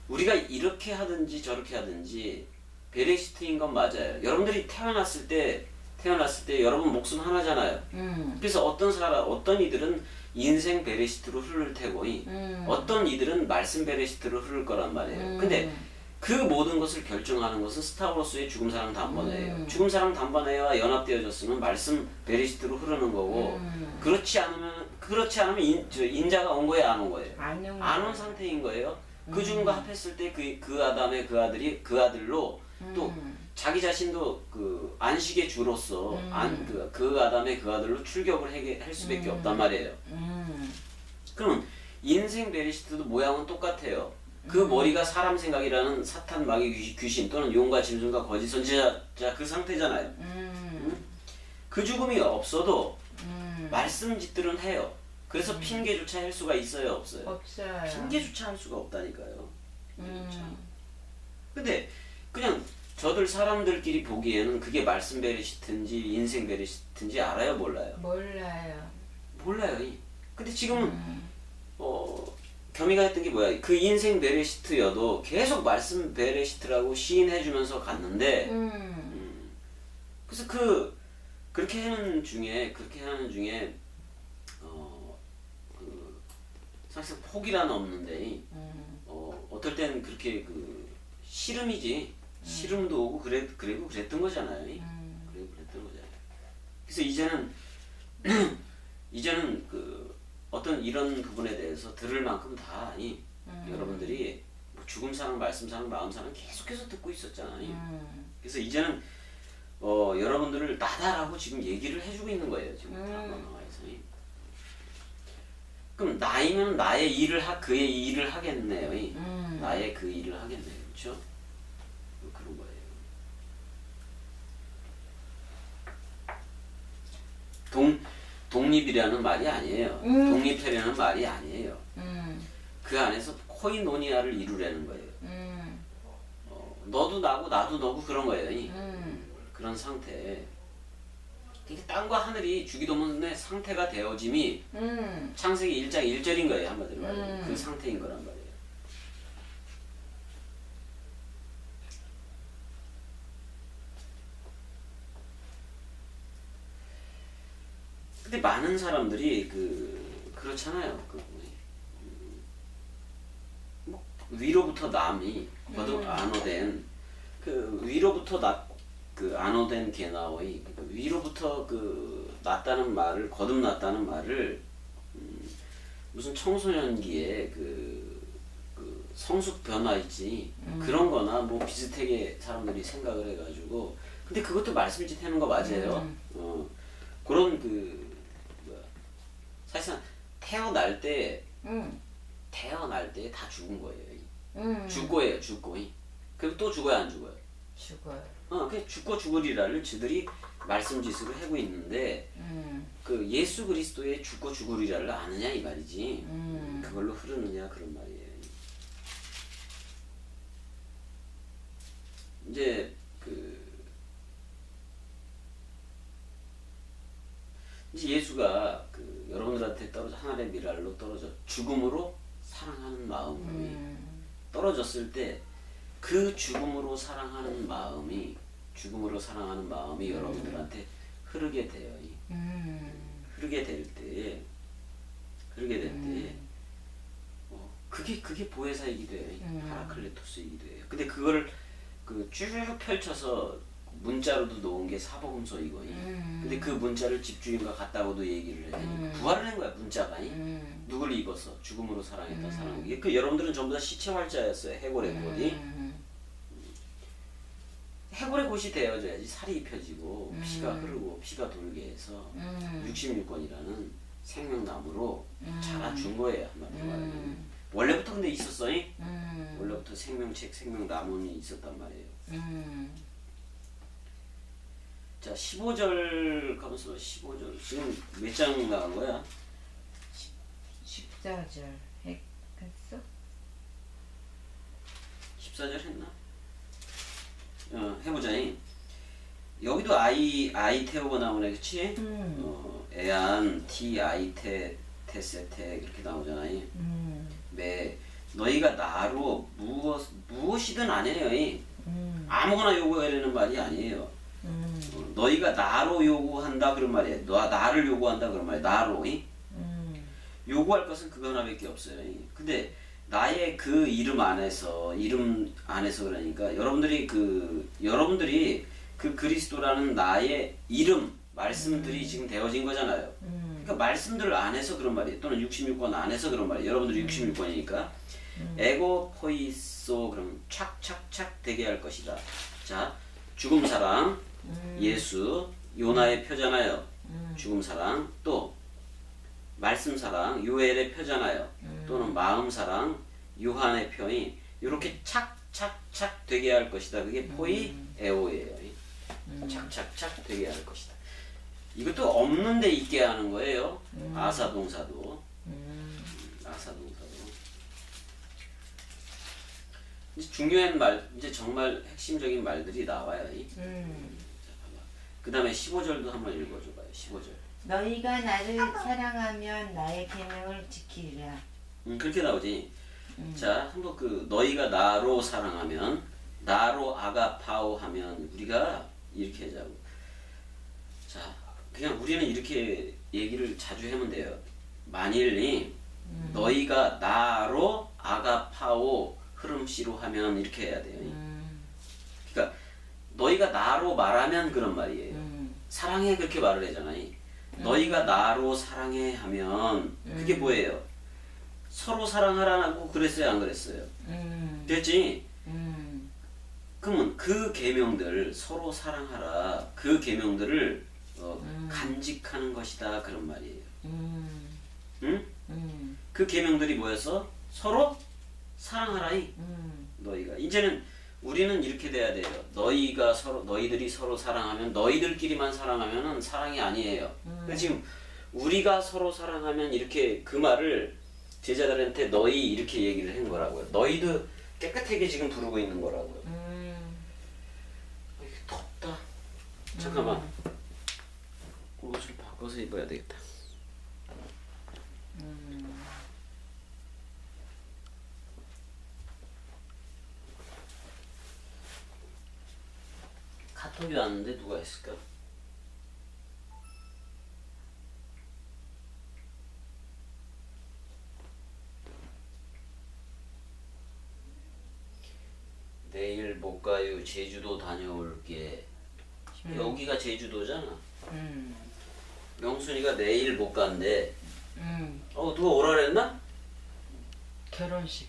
Speaker 1: 우리가 이렇게 하든지 저렇게 하든지 베레시트인 건 맞아요. 여러분들이 태어났을 때 여러분 목숨 하나잖아요. 그래서 어떤 이들은 인생 베레시트로 흐를 테고 어떤 이들은 말씀 베레시트로 흐를 거란 말이에요. 근데 그 모든 것을 결정하는 것은 스타워스의 죽음 사랑 단번에예요. 죽음 사랑 단번에와 연합되어졌으면 말씀 베레시트로 흐르는 거고 그렇지 않으면 인자가 온 거예요, 안 온 거예요? 안 온 상태인 거예요. 그 죽음과 합했을 때 그 아담의 그 아들로 또 자기 자신도 그 안식의 주로서 그 아담의 그 아들로 출격을 할 수밖에 없단 말이에요. 그럼 인생 베레시트도 모양은 똑같아요. 그 머리가 사람 생각이라는 사탄 마귀 귀신 또는 용과 짐승과 거짓 선지자 그 상태잖아요. 그 죽음이 없어도 말씀 짓들은 해요. 그래서 핑계조차 할 수가 있어요, 없어요?
Speaker 2: 없어요.
Speaker 1: 핑계조차 할 수가 없다니까요. 근데 그냥 저들 사람들끼리 보기에는 그게 말씀 베레시트인지 인생 베레시트인지 알아요, 몰라요? 몰라요. 근데 지금은 겸이가 했던 게 뭐야? 그 인생 베레시트여도 계속 말씀 베레시트라고 시인해주면서 갔는데 그래서 그렇게 하는 중에 사실 포기란 없는데 어떨 때는 그렇게 그 씨름이지 씨름도 오고 그리고 그랬던 거잖아요. 그리고 그랬던 거잖아요. 그래서 이제는 그 어떤 이런 부분에 대해서 들을 만큼 다 여러분들이 뭐 죽음 사랑, 말씀 사랑, 마음 사랑 계속해서 듣고 있었잖아요. 그래서 이제는 여러분들을 나다라고 지금 얘기를 해주고 있는 거예요. 지금 나와서. 그럼 나이면 나의 그의 일을 하겠네요. 나의 그 일을 하겠네요. 그렇죠? 그런 거예요. 독립이라는 말이 아니에요. 독립하려는 말이 아니에요. 그 안에서 코이노니아를 이루려는 거예요. 너도 나고 나도 너고 그런 거예요. 그런 상태. 그러니까 땅과 하늘이 주기도문의 상태가 되어짐이 창세기 1장 1절인 거예요. 한마디로 말하면. 그 상태인 거란 말이에요. 근데 많은 사람들이 그렇잖아요. 뭐 위로부터 남이 거듭 안어된 위로부터 안어된 게나오이 위로부터 났다는 말을 거듭났다는 말을 무슨 청소년기에 그 성숙 변화 있지 그런 거나 뭐 비슷하게 사람들이 생각을 해가지고 근데 그것도 말씀짓 하는 거 맞아요. 그런 사실상 태어날 때 다 죽은 거예요. 죽고 그리고 또 죽어야 안 죽어요?
Speaker 2: 죽어요.
Speaker 1: 그 죽고 죽으리라를 저들이 말씀짓으로 하고 있는데 그 예수 그리스도의 죽고 죽으리라를 아느냐 이 말이지 그걸로 흐르느냐 그런 말이에요. 이제 이제 예수가 여러분들한테 하늘의 미랄로 떨어져 죽음으로 사랑하는 마음이 떨어졌을 때 그 죽음으로 사랑하는 마음이 여러분들한테 흐르게 돼요. 흐르게 될 때 그게 보혜사이기도 해요. 파라클레토스이기도 해요. 근데 그거를 쭉 펼쳐서 문자로도 놓은 게 사복음서이고 근데 그 문자를 집주인과 같다고도 얘기를 해. 부활을 한 거야 문자가. 누구를 입어서 죽음으로 사랑했던 사람. 여러분들은 전부 다 시체 활자였어요. 해골의 꽃이. 해골의 곳이 되어져야지 살이 입혀지고 피가 흐르고 피가 돌게 해서 66권이라는 생명나무로 자라준 거예요. 한마디로 말하면. 원래부터 근데 있었어. 원래부터 생명책, 생명나무는 있었단 말이에요. 자, 15절 가면서 15절 지금 몇 장 나간 거야?
Speaker 2: 14절 했어?
Speaker 1: 14절 했나? 해보자. 여기도 아이 태우고 나오네, 그치? 에안, 티, 아이, 테세테 이렇게 나오잖아. 너희가 나로 무엇이든 안 해요. 아무거나 요구하려는 말이 아니에요. 너희가 나로 요구한다 그런 말이에요. 나를 요구한다 그런 말이에요. 나로. 요구할 것은 그거 하나밖에 없어요. 근데 나의 그 이름 안에서 그러니까 여러분들이 그 그리스도라는 나의 이름 말씀들이 지금 되어진 거잖아요. 그러니까 말씀들 안에서 그런 말이에요. 또는 66권 안에서 그런 말이에요. 여러분들이 66권이니까 에고 포이소 그럼 착착착 되게 할 것이다. 자, 죽음 사랑 예수 요나의 표잖아요. 죽음 사랑 또 말씀 사랑 요엘의 표잖아요. 또는 마음 사랑 요한의 표이 이렇게 착착착 되게 할 것이다. 그게 포이 에오예요. 착착착 되게 할 것이다. 이것도 없는 데 있게 하는 거예요. 아사동사도. 아사동사도. 이제 중요한 말, 이제 정말 핵심적인 말들이 나와요. 그 다음에 15절도 한번 읽어줘봐요. 15절.
Speaker 2: 너희가 나를 사랑하면 나의 계명을 지키리라.
Speaker 1: 그렇게 나오지. 자, 한번 너희가 나로 사랑하면 나로 아가파오 하면 우리가 이렇게 하자고. 자, 그냥 우리는 이렇게 얘기를 자주 하면 돼요. 만일 너희가 나로 아가파오 흐름씨로 하면 이렇게 해야 돼요. 그러니까 너희가 나로 말하면 그런 말이에요. 사랑해 그렇게 말을 하잖아요. 너희가 나로 사랑해 하면 그게 뭐예요? 서로 사랑하라고 그랬어요, 안 그랬어요? 됐지? 그러면 그 계명들 서로 사랑하라 그 계명들을 간직하는 것이다 그런 말이에요. 응? 그 계명들이 뭐였어? 서로 사랑하라이. 너희가 이제는 우리는 이렇게 돼야 돼요. 너희들이 서로 사랑하면 너희들끼리만 사랑하면은 사랑이 아니에요. 그러니까 지금 우리가 서로 사랑하면 이렇게 그 말을 제자들한테 너희 이렇게 얘기를 한 거라고요. 너희도 깨끗하게 지금 부르고 있는 거라고요. 이게 덥다. 잠깐만. 옷을 바꿔서 입어야 되겠다. 카톡이 왔는데 누가 했을까? 내일 못 가요. 제주도 다녀올게. 여기가 제주도잖아. 명순이가 내일 못 간대. 누가 오라 그랬나?
Speaker 2: 결혼식.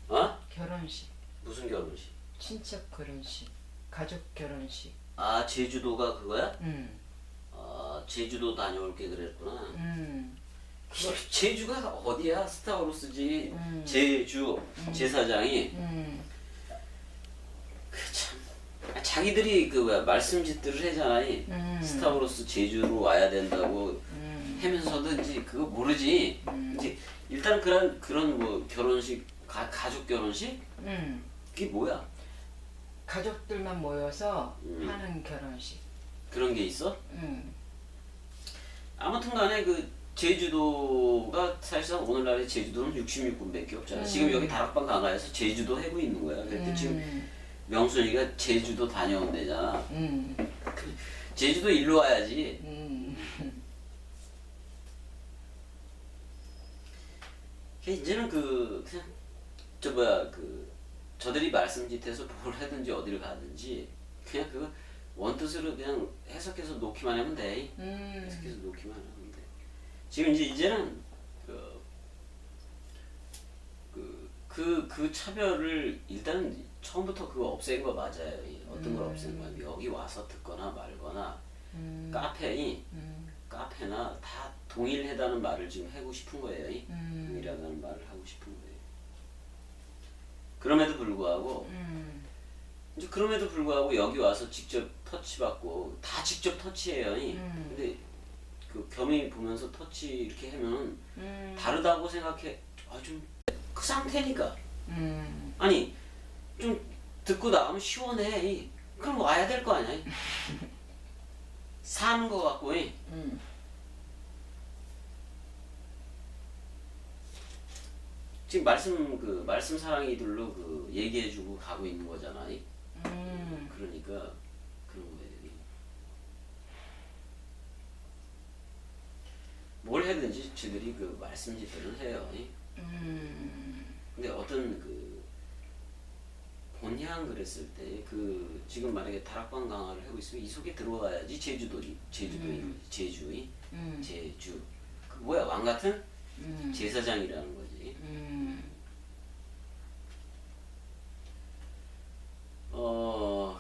Speaker 1: 어?
Speaker 2: 결혼식.
Speaker 1: 무슨 결혼식?
Speaker 2: 친척 결혼식. 가족 결혼식.
Speaker 1: 아, 제주도가 그거야? 아, 제주도 다녀올게 그랬구나. 제주가 어디야? 스타워로스지. 제주 제사장이. 참 자기들이 말씀짓들을 하잖아. 스타워로스 제주로 와야 된다고 하면서도 이제 그거 모르지. 이제 일단 그런 뭐 결혼식 가족 결혼식? 그게 뭐야?
Speaker 2: 가족들만 모여서 하는 결혼식.
Speaker 1: 그런 게 있어? 아무튼간에 제주도가 사실상 오늘날의 제주도는 66군밖에 없잖아. 지금 여기 다락방 강화에서 제주도 하고 있는 거야. 그런데 지금 명순이가 제주도 다녀온대잖아. 제주도 일로 와야지. 이제는 그냥 저들이 말씀짓해서 뭘 하든지 어디를 가든지 그냥 그거 원뜻으로 그냥 해석해서 놓기만 하면 돼. 해석해서 놓기만 하면 돼. 지금 이제는 그 차별을 일단 처음부터 그거 없앤 거 맞아요. 어떤 걸 없앤 거야? 여기 와서 듣거나 말거나 카페나 다 동일하다는 말을 지금 하고 싶은 거예요. 동일하다는 말을 하고 싶은 거예요. 그럼에도 불구하고 이제 그럼에도 불구하고 여기 와서 직접 터치받고 다 직접 터치해요. 근데 그 겸이 보면서 터치 이렇게 하면 다르다고 생각해. 좀 그 상태니까. 아니 좀 듣고 나가면 시원해. 그럼 와야 될 거 아니야. 사는 거 같고. 지금 말씀 사랑이들로 그 얘기해주고 가고 있는 거잖아. 그러니까 그런 거예요. 뭘 해든지 쟤들이 그 말씀짓들은 해요. 근데 어떤 그 본향 그랬을 때 그 지금 만약에 다락방 강화를 하고 있으면 이 속에 들어와야지 제주도인 제주 그 뭐야 왕 같은 제사장이라는 거지.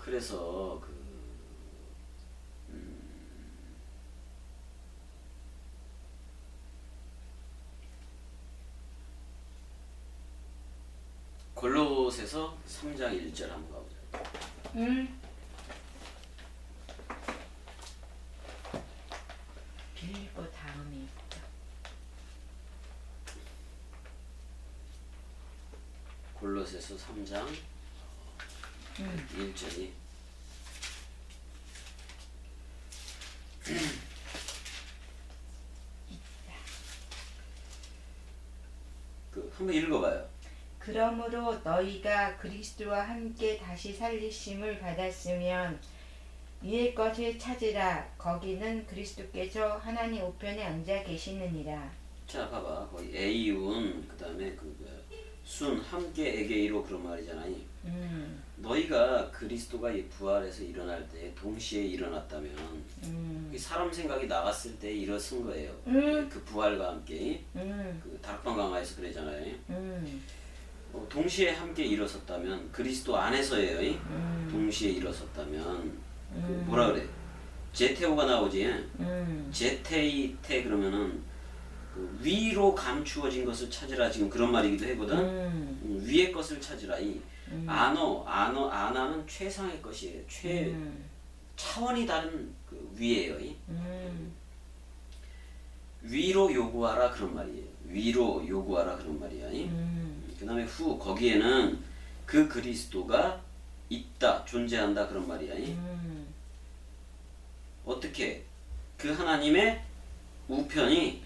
Speaker 1: 그래서 그 골로새서 3장 1절 한번 가보자.
Speaker 2: 빌보 다음에 있죠.
Speaker 1: 골로새서 3장 1절이 그 한번 읽어봐요.
Speaker 2: 그러므로 너희가 그리스도와 함께 다시 살리심을 받았으면 위의 것을 찾으라. 거기는 그리스도께서 하나님 우편에 앉아 계시느니라.
Speaker 1: 자 봐봐 거기 에이운 그 다음에 순 함께 에게이로 그런 말이잖아요. 너희가 그리스도가 부활해서 일어날 때 동시에 일어났다면 사람 생각이 나갔을 때 일어선 거예요. 그 부활과 함께 그 다락방 강화에서 그러잖아요. 동시에 함께 일어섰다면 그리스도 안에서예요. 동시에 일어섰다면 그 뭐라 그래? 제테오가 나오지. 제테이테 그러면은 그 위로 감추어진 것을 찾으라 지금 그런 말이기도 하거든. 위의 것을 찾으라. 아나는 최상의 것이에요. 차원이 다른 그 위에요. 위로 요구하라 그런 말이에요. 위로 요구하라 그런 말이야. 그 다음에 거기에는 그 그리스도가 있다, 존재한다 그런 말이야. 어떻게? 그 하나님의 우편이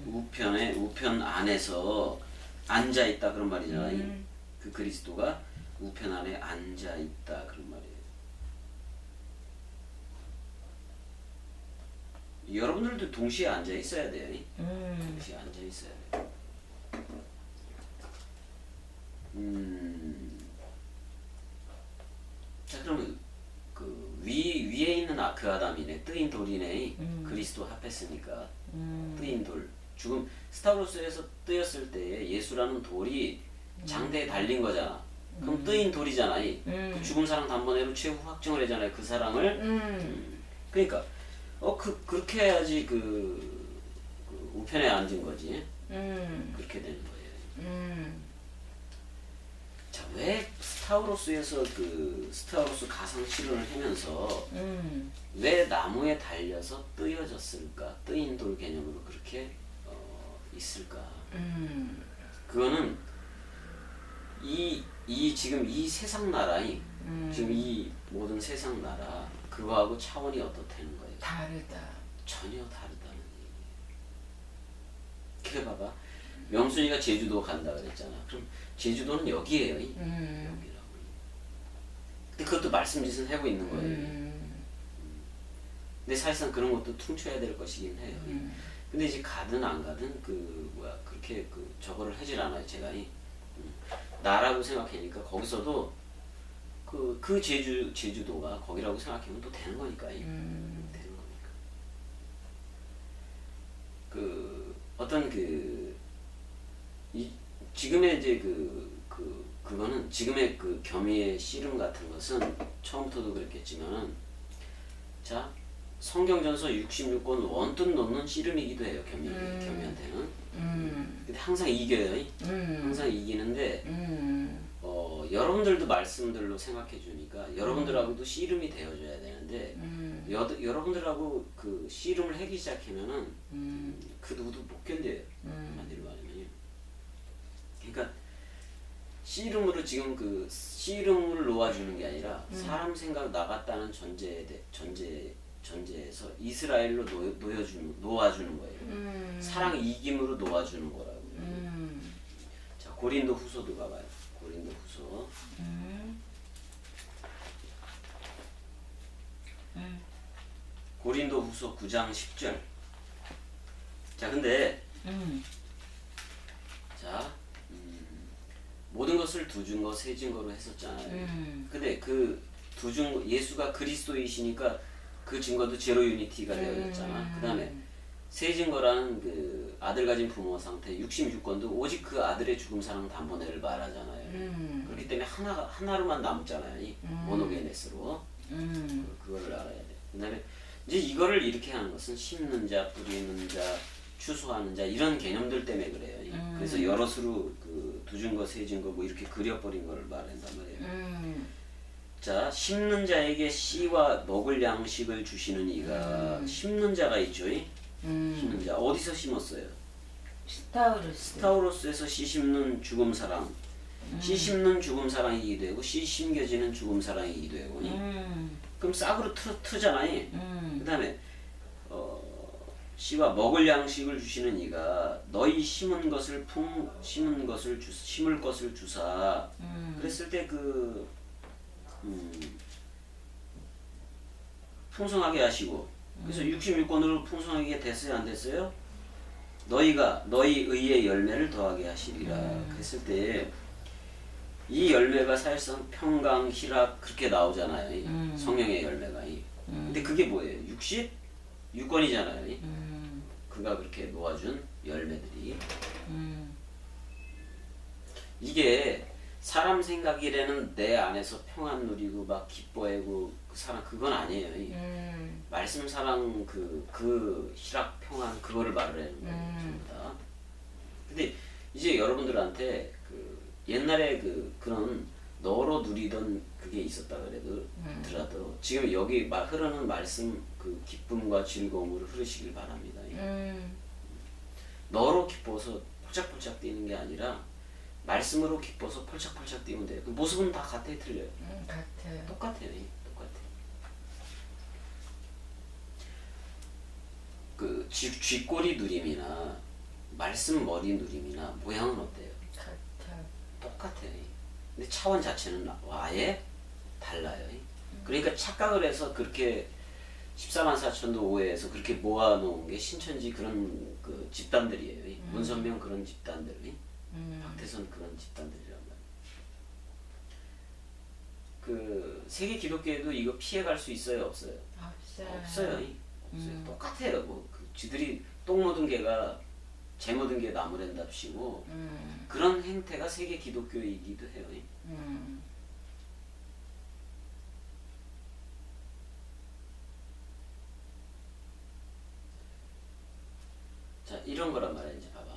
Speaker 1: 우편 안에서 앉아 있다 그런 말이잖아. 그 그리스도가 우편 안에 앉아 있다 그런 말이에요. 여러분들도 동시에 앉아 있어야 돼요. 동시에 앉아 있어야 돼요. 자 그러면 그 위에 있는 그 아담이네. 뜨인 돌이네. 그리스도 합했으니까 뜨인 돌. 죽음 스타로스에서 뜨였을 때 예수라는 돌이 장대에 달린 거잖아. 그럼 뜨인 돌이잖아. 그 죽음 사랑 단번에로 최후 확정을 하잖아요. 그 사랑을. 그러니까 그렇게 해야지 그 우편에 앉은 거지. 그렇게 되는 거예요. 자, 왜 스타우로스에서 그 스타우로스 가상 실현을 하면서 왜 나무에 달려서 뜨여졌을까? 뜨인 돌 개념으로 그렇게 있을까? 그거는 지금 이 세상 나라이 지금 이 모든 세상 나라 그거하고 차원이 어떻다는 거예요?
Speaker 2: 다르다.
Speaker 1: 전혀 다르다는 얘기. 그래 봐봐. 명순이가 제주도 간다 그랬잖아. 그럼 제주도는 여기에요. 여기라고. 근데 그것도 말씀짓은 하고 있는 거예요. 근데 사실상 그런 것도 퉁쳐야 될 것이긴 해요. 근데 이제 가든 안 가든 그렇게 저거를 하질 않아요. 제가 나라고 생각하니까 거기서도 그 제주도가 거기라고 생각하면 또 되는 거니까. 되는 거니까. 어떤 지금의 이제 그 그거는 지금의 그 겸의의 씨름 같은 것은 처음부터도 그랬겠지만은 자 성경전서 66권 원뜻 놓는 씨름이기도 해요. 겸의한테는. 근데 항상 이겨요. 항상 이기는데 여러분들도 말씀들로 생각해 주니까 여러분들하고도 씨름이 되어줘야 되는데 여러분들하고 그 씨름을 하기 시작하면은 그 누구도 못 견뎌요. 한마디로 말하면요. 그러니까 씨름으로 지금 그 씨름을 놓아주는 게 아니라 사람 생각 나갔다는 전제에서 이스라엘로 놓아주는 거예요. 사랑 이김으로 놓아주는 거라고요. 자 고린도 후서도 가봐요. 고린도 후서. 고린도 후서 9장 10절. 자 근데 자 모든 것을 두 증거 세 증거로 했었잖아요. 근데 그 두 증거 예수가 그리스도이시니까 그 증거도 제로 유니티가 되어 있잖아. 그다음에 세 증거라는 그 아들 가진 부모 상태 66권도 오직 그 아들의 죽음 사랑 단번에를 말하잖아요. 그렇기 때문에 하나로만 남잖아요. 이 모노게네스로. 그거를 알아야 돼. 그다음에 이제 이거를 이렇게 하는 것은 심는 자, 뿌리는 자, 추수하는 자 이런 개념들 때문에 그래요. 그래서 여러 수로 그 두 증거, 세 증거 뭐 이렇게 그려버린 거를 말한단 말이에요. 자, 심는 자에게 씨와 먹을 양식을 주시는 이가 심는 자가 있죠. 심는 자 어디서 심었어요? 스타우로스에서 씨 심는 죽음 사랑. 씨 심는 죽음 사랑이기도 하고 씨 심겨지는 죽음 사랑이기도 하고. 그럼 싹으로 트잖아요. 그다음에 씨와 먹을 양식을 주시는 이가 너희 심을 것을 주사. 그랬을 때 그 풍성하게 하시고 그래서 66권으로 풍성하게 됐어요 안 됐어요? 너희가 너희 의의 열매를 더하게 하시리라. 그랬을 때 이 열매가 사실상 평강, 희락 그렇게 나오잖아요. 성령의 열매가. 근데 그게 뭐예요? 66권이잖아요. 그가 그렇게 놓아준 열매들이. 이게 사람 생각이라는 내 안에서 평안 누리고 막 기뻐하고 그 사랑 그건 아니에요. 말씀 사랑 그 희락 평안 그거를 말을 하는 거예요. 전부 다. 근데 이제 여러분들한테 그 옛날에 그런 너로 누리던 그게 있었다 그래도 지금 여기 흐르는 말씀 그 기쁨과 즐거움으로 흐르시길 바랍니다. 너로 기뻐서 폴짝폴짝 뛰는 게 아니라 말씀으로 기뻐서 펄짝펄짝 뛰면 돼요. 그 모습은 다 같아요, 틀려요?
Speaker 2: 같아요.
Speaker 1: 똑같아요. 그 쥐꼬리 누림이나 말씀 머리 누림이나 모양은 어때요?
Speaker 2: 같아요.
Speaker 1: 똑같아요. 근데 차원 자체는 아예 달라요. 그러니까 착각을 해서 그렇게 14만 4천도 오해해서 그렇게 모아놓은 게 신천지 그런 그 집단들이에요. 문선명 그런 집단들이. 박태선 그런 집단들이란 말이에요. 그 세계 기독교에도 이거 피해갈 수 있어요, 없어요? 없어요. 똑같아요. 뭐 쥐들이 똥 묻은 개가 재 묻은 개 나무랜답시고 그런 행태가 세계 기독교이기도 해요. 자, 이런 거란 말이야. 이제 봐봐.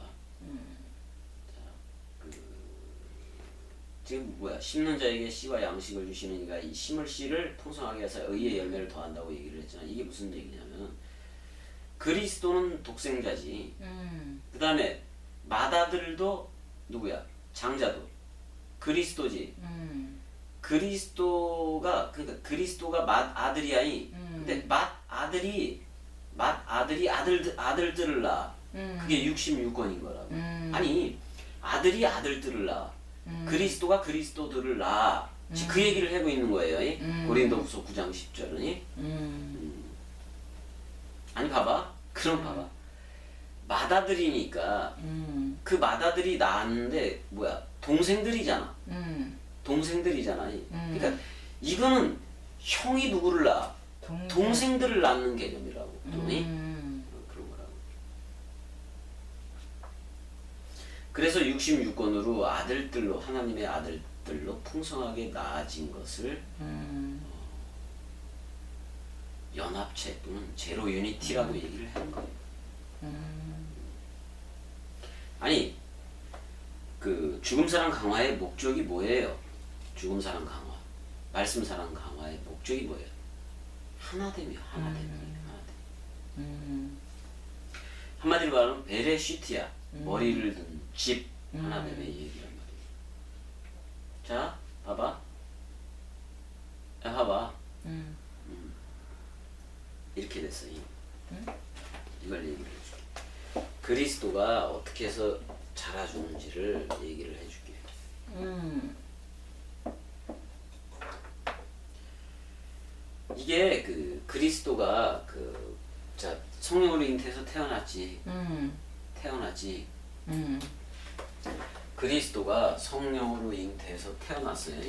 Speaker 1: 지금 뭐야? 심는 자에게 씨와 양식을 주시는 이가 이 심을 씨를 풍성하게 해서 의의 열매를 더한다고 얘기를 했잖아. 이게 무슨 얘기냐면 그리스도는 독생자지. 그 다음에 맏아들도 누구야? 장자도 그리스도지. 그러니까 그리스도가 맏아들이야. 근데 맏아들이 아들들을 낳아. 그게 66권인 거라고. 아니 아들이 아들들을 낳아. 그리스도가 그리스도들을 낳아. 그 얘기를 하고 있는 거예요. 고린도후서 9장 10절은. 아니 봐봐. 그럼 봐봐. 맏아들이니까 그 맏아들이 낳았는데 뭐야? 동생들이잖아. 동생들이잖아. 그러니까 이거는 형이 누구를 낳아? 동생들을 낳는 개념이라고. 그런 거라고. 그래서 66권으로 아들들로 하나님의 것들로 풍성하게 나아진 것을 연합체 또는 제로 유니티라고 얘기를 하는 거예요. 아니 그 죽음 사랑 강화의 목적이 뭐예요? 죽음 사랑 강화, 말씀 사랑 강화의 목적이 뭐예요? 하나됨이요. 하나됨. 한마디로 말하면 베레시트야. 머리를 든 집 하나됨의 얘기란 말이에요. 자, 봐봐. 야, 봐봐. 이렇게 됐어. 이걸 얘기를 해줄게. 그리스도가 어떻게 해서 자라주는지를 얘기를 해줄게. 이게 그 그리스도가 그 자 성령으로 잉태해서 태어났지. 태어났지. 그리스도가 성령으로 잉태해서 태어났어요.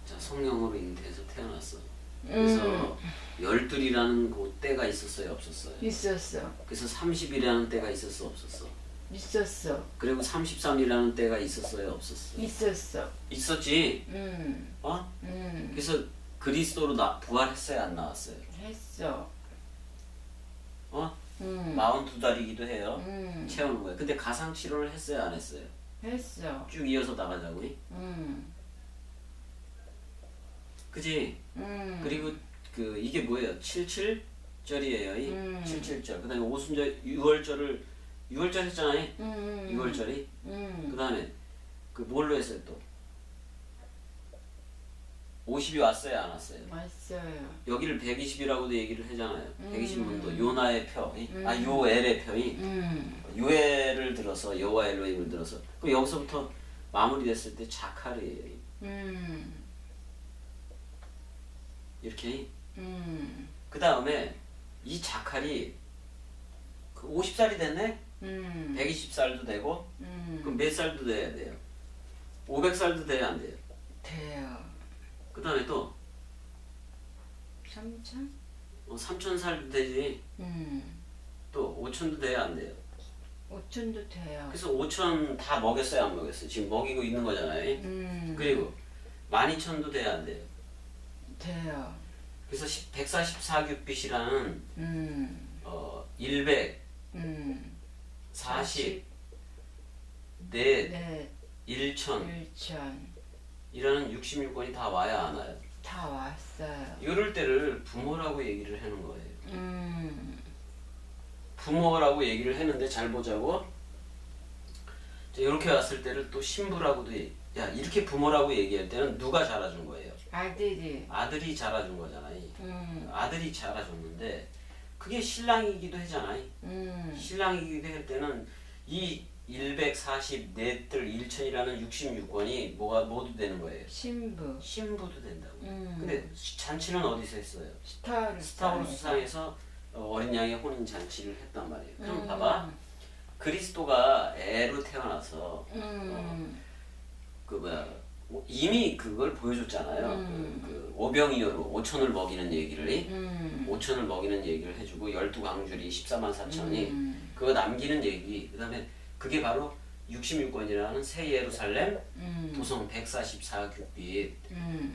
Speaker 1: 자 성령으로 잉태해서 태어났어. 그래서 12이라는 그 때가 있었어요, 없었어요?
Speaker 2: 있었어.
Speaker 1: 그래서 30이라는 때가 있었어, 없었어?
Speaker 2: 있었어.
Speaker 1: 그리고 33이라는 때가 있었어요, 없었어?
Speaker 2: 있었어.
Speaker 1: 있었지. 어? 그래서 그리스도로 부활했어요, 안 나왔어요?
Speaker 2: 했어.
Speaker 1: 어? 42달이기도 해요. 채우는 거예요. 근데 가상 치료를 했어요, 안 했어요?
Speaker 2: 했어.
Speaker 1: 쭉 이어서 나가자고. 그지? 그리고 그 이게 뭐예요? 77절이에요. 77절. 그다음에 오순절 6월절을 6월절 했잖아요. 6월절이. 그다음에 그 뭘로 했어요 또? 50이 왔어요, 안 왔어요?
Speaker 2: 왔어요.
Speaker 1: 여기를 120이라고도 얘기를 하잖아요. 120문도 요나의 표, 요엘의 표이 요엘을 들어서 여호와 엘로힘을 들어서 그 여기서부터 마무리됐을 때 자칼이에요. 이렇게. 그 다음에 이 자칼이 그 50살이 됐네? 120살도 되고 그럼 몇 살도 돼야 돼요? 500살도 돼야 안 돼요?
Speaker 2: 돼요.
Speaker 1: 그 다음에 또
Speaker 2: 3천?
Speaker 1: 3000살도 되지. 또 5000도 돼야 안 돼요?
Speaker 2: 5천도 돼요.
Speaker 1: 그래서 5000 다 먹였어요, 안 먹였어요? 지금 먹이고 있는 거잖아요. 그리고 12000도 돼야 안 돼요?
Speaker 2: 돼요.
Speaker 1: 그래서 144규빗이라는 140
Speaker 2: 네.
Speaker 1: 1000
Speaker 2: 1천.
Speaker 1: 이라는 66권이 다 와야 안 와요?
Speaker 2: 다 왔어요.
Speaker 1: 이럴 때를 부모라고 얘기를 하는 거예요. 부모라고 얘기를 했는데 잘 보자고. 이렇게 왔을 때를 또 신부라고도 야 이렇게 부모라고 얘기할 때는 누가 자라준 거예요?
Speaker 2: 아들이.
Speaker 1: 아들이 자라준 거잖아요. 아들이 자라줬는데 그게 신랑이기도 하잖아요. 신랑이기도 할 때는 이 144뜰 1000이라는 66권이 뭐가 모두 되는 거예요?
Speaker 2: 신부.
Speaker 1: 신부도 된다고. 근데 잔치는 어디서 했어요? 스타우루스상에서 어린 양의 혼인 잔치를 했단 말이에요. 그럼 봐봐. 그리스도가 애로 태어나서 그 뭐야 이미 그걸 보여줬잖아요. 그 오병이어로 5000을 먹이는 얘기를 5000을 먹이는 얘기를 해주고 12광줄이 14만 4천이 그거 남기는 얘기. 그다음에 그게 바로 66권이라는 새 예루살렘 도성 144규빗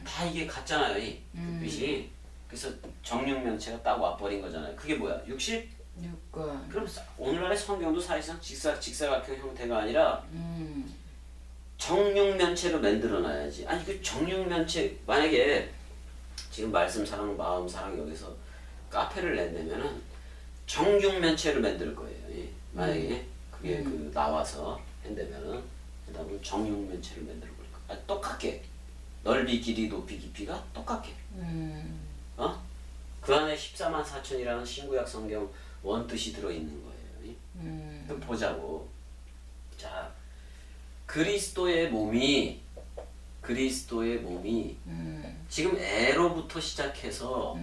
Speaker 1: 다 이게 같잖아요. 이 규빗이. 그래서 정육면체가 딱 와버린 거잖아요. 그게 뭐야?
Speaker 2: 66권.
Speaker 1: 그럼 오늘날의 성경도 사실상 직사각형 형태가 아니라 정육면체로 만들어놔야지. 아니 그 정육면체 만약에 지금 말씀 사랑 마음 사랑 여기서 카페를 낸다면은 정육면체를 만들 거예요. 만약에 그게 그 나와서 한다면은 그다음에 정육면체를 만들어 볼 거야. 똑같게 넓이 길이 높이 깊이가 똑같게. 어? 그 안에 14만 4천이라는 신구약 성경 원뜻이 들어있는 거예요. 그럼 보자고. 자, 그리스도의 몸이 지금 애로부터 시작해서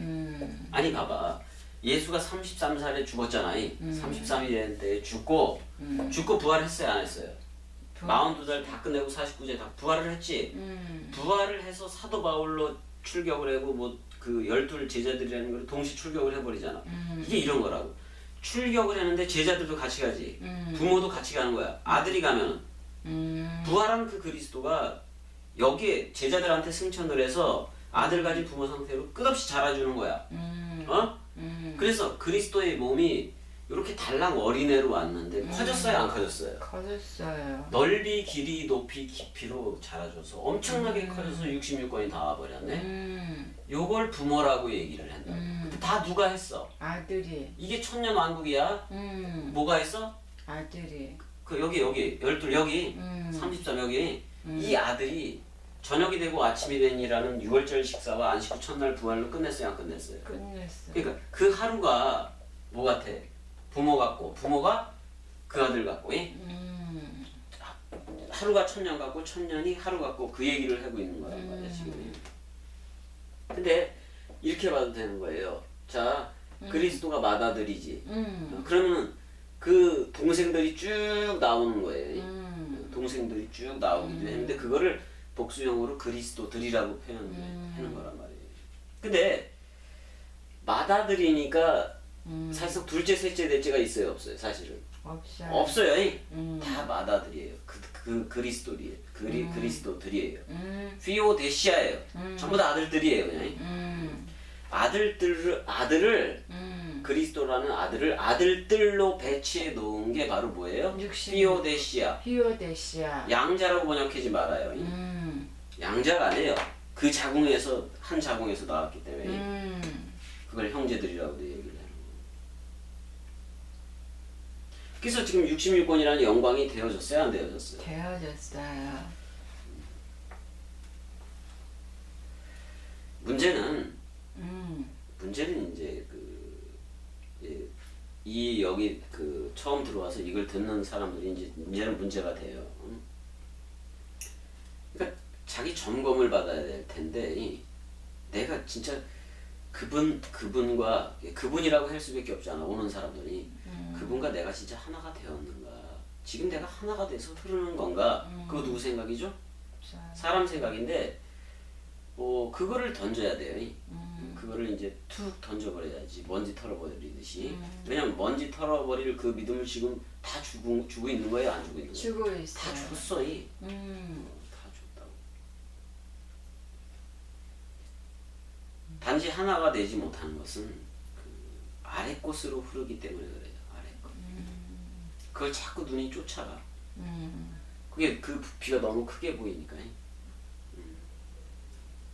Speaker 1: 아니 봐봐. 예수가 33살에 죽었잖아요. 33이 된 때에 죽고 부활했어요, 안 했어요? 42살 다 끝내고 49세 다 부활을 했지. 부활을 해서 사도 바울로 출격을 하고 뭐 그 12 제자들이라는 걸 동시 출격을 해버리잖아. 이게 이런 거라고. 출격을 했는데 제자들도 같이 가지. 부모도 같이 가는 거야. 아들이 가면 부활한 그 그리스도가 여기에 제자들한테 승천을 해서 아들 가진 부모 상태로 끝없이 자라주는 거야. 어? 그래서 그리스도의 몸이 이렇게 달랑 어린애로 왔는데 커졌어요, 안 커졌어요?
Speaker 2: 커졌어요.
Speaker 1: 넓이, 길이, 높이, 깊이로 자라줘서 엄청나게 커져서 66권이 다 와버렸네. 요걸 부모라고 얘기를 한다. 근데 다 누가 했어?
Speaker 2: 아들이.
Speaker 1: 이게 천년왕국이야. 뭐가 했어?
Speaker 2: 아들이.
Speaker 1: 그 여기 12 여기 33 여기 이 아들이 저녁이 되고 아침이 되니라는 6월절 식사와 안식 후 첫날 부활로 끝냈어요, 안 끝냈어요?
Speaker 2: 끝냈어.
Speaker 1: 그러니까 그 하루가 뭐 같아? 부모 같고 부모가 그 아들 같고 하루가 천년 같고 천년이 하루 같고 그 얘기를 하고 있는 거란 말이야 지금. 근데 이렇게 봐도 되는 거예요. 자, 그리스도가 맏아들이지. 그러면 그 동생들이 쭉 나오는 거예요. 동생들이 쭉 나오기도 했는데 그거를 복수형으로 그리스도들이라고 표현하는 거란 말이에요. 근데 맏아들이니까 사실상 둘째, 셋째, 넷째가 있어요, 없어요? 사실은
Speaker 2: 없어요.
Speaker 1: 없어요. 다 맏아들이에요. 그리스도들이에요. 그리스도들이에요. 피오데시아예요. 전부 다 아들들이에요, 그냥. 아들을 그리스도라는 아들을 아들들로 배치해 놓은 게 바로 뭐예요? 피오데시아.
Speaker 2: 피오데시아.
Speaker 1: 양자라고 번역하지 말아요. 양자가 아니에요. 그 자궁에서 한 자궁에서 나왔기 때문에 그걸 형제들이라고도 얘기를 해요. 그래서 지금 66권이라는 영광이 되어졌어요, 안 되어졌어요?
Speaker 2: 되어졌어요.
Speaker 1: 문제는 이제 이 여기 처음 들어와서 이걸 듣는 사람들이 이제는 문제가 돼요. 그러니까 자기 점검을 받아야 될 텐데 내가 진짜 그분이라고 할 수밖에 없잖아. 오는 사람들이 그분과 내가 진짜 하나가 되었는가? 지금 내가 하나가 돼서 흐르는 건가? 그거 누구 생각이죠? 사람 생각인데 그거를 던져야 돼요. 그거를 이제 툭 던져버려야지. 먼지 털어버리듯이. 왜냐면 먼지 털어버릴 그 믿음을 지금 다 주고 있는 거예요? 안 주고 있는 거예요?
Speaker 2: 주고 있어요.
Speaker 1: 다 줬어. 다 줬다고. 단지 하나가 되지 못하는 것은 아래 곳으로 흐르기 때문에 그래요. 아래 곳. 그걸 자꾸 눈이 쫓아가. 그게 그 부피가 너무 크게 보이니까.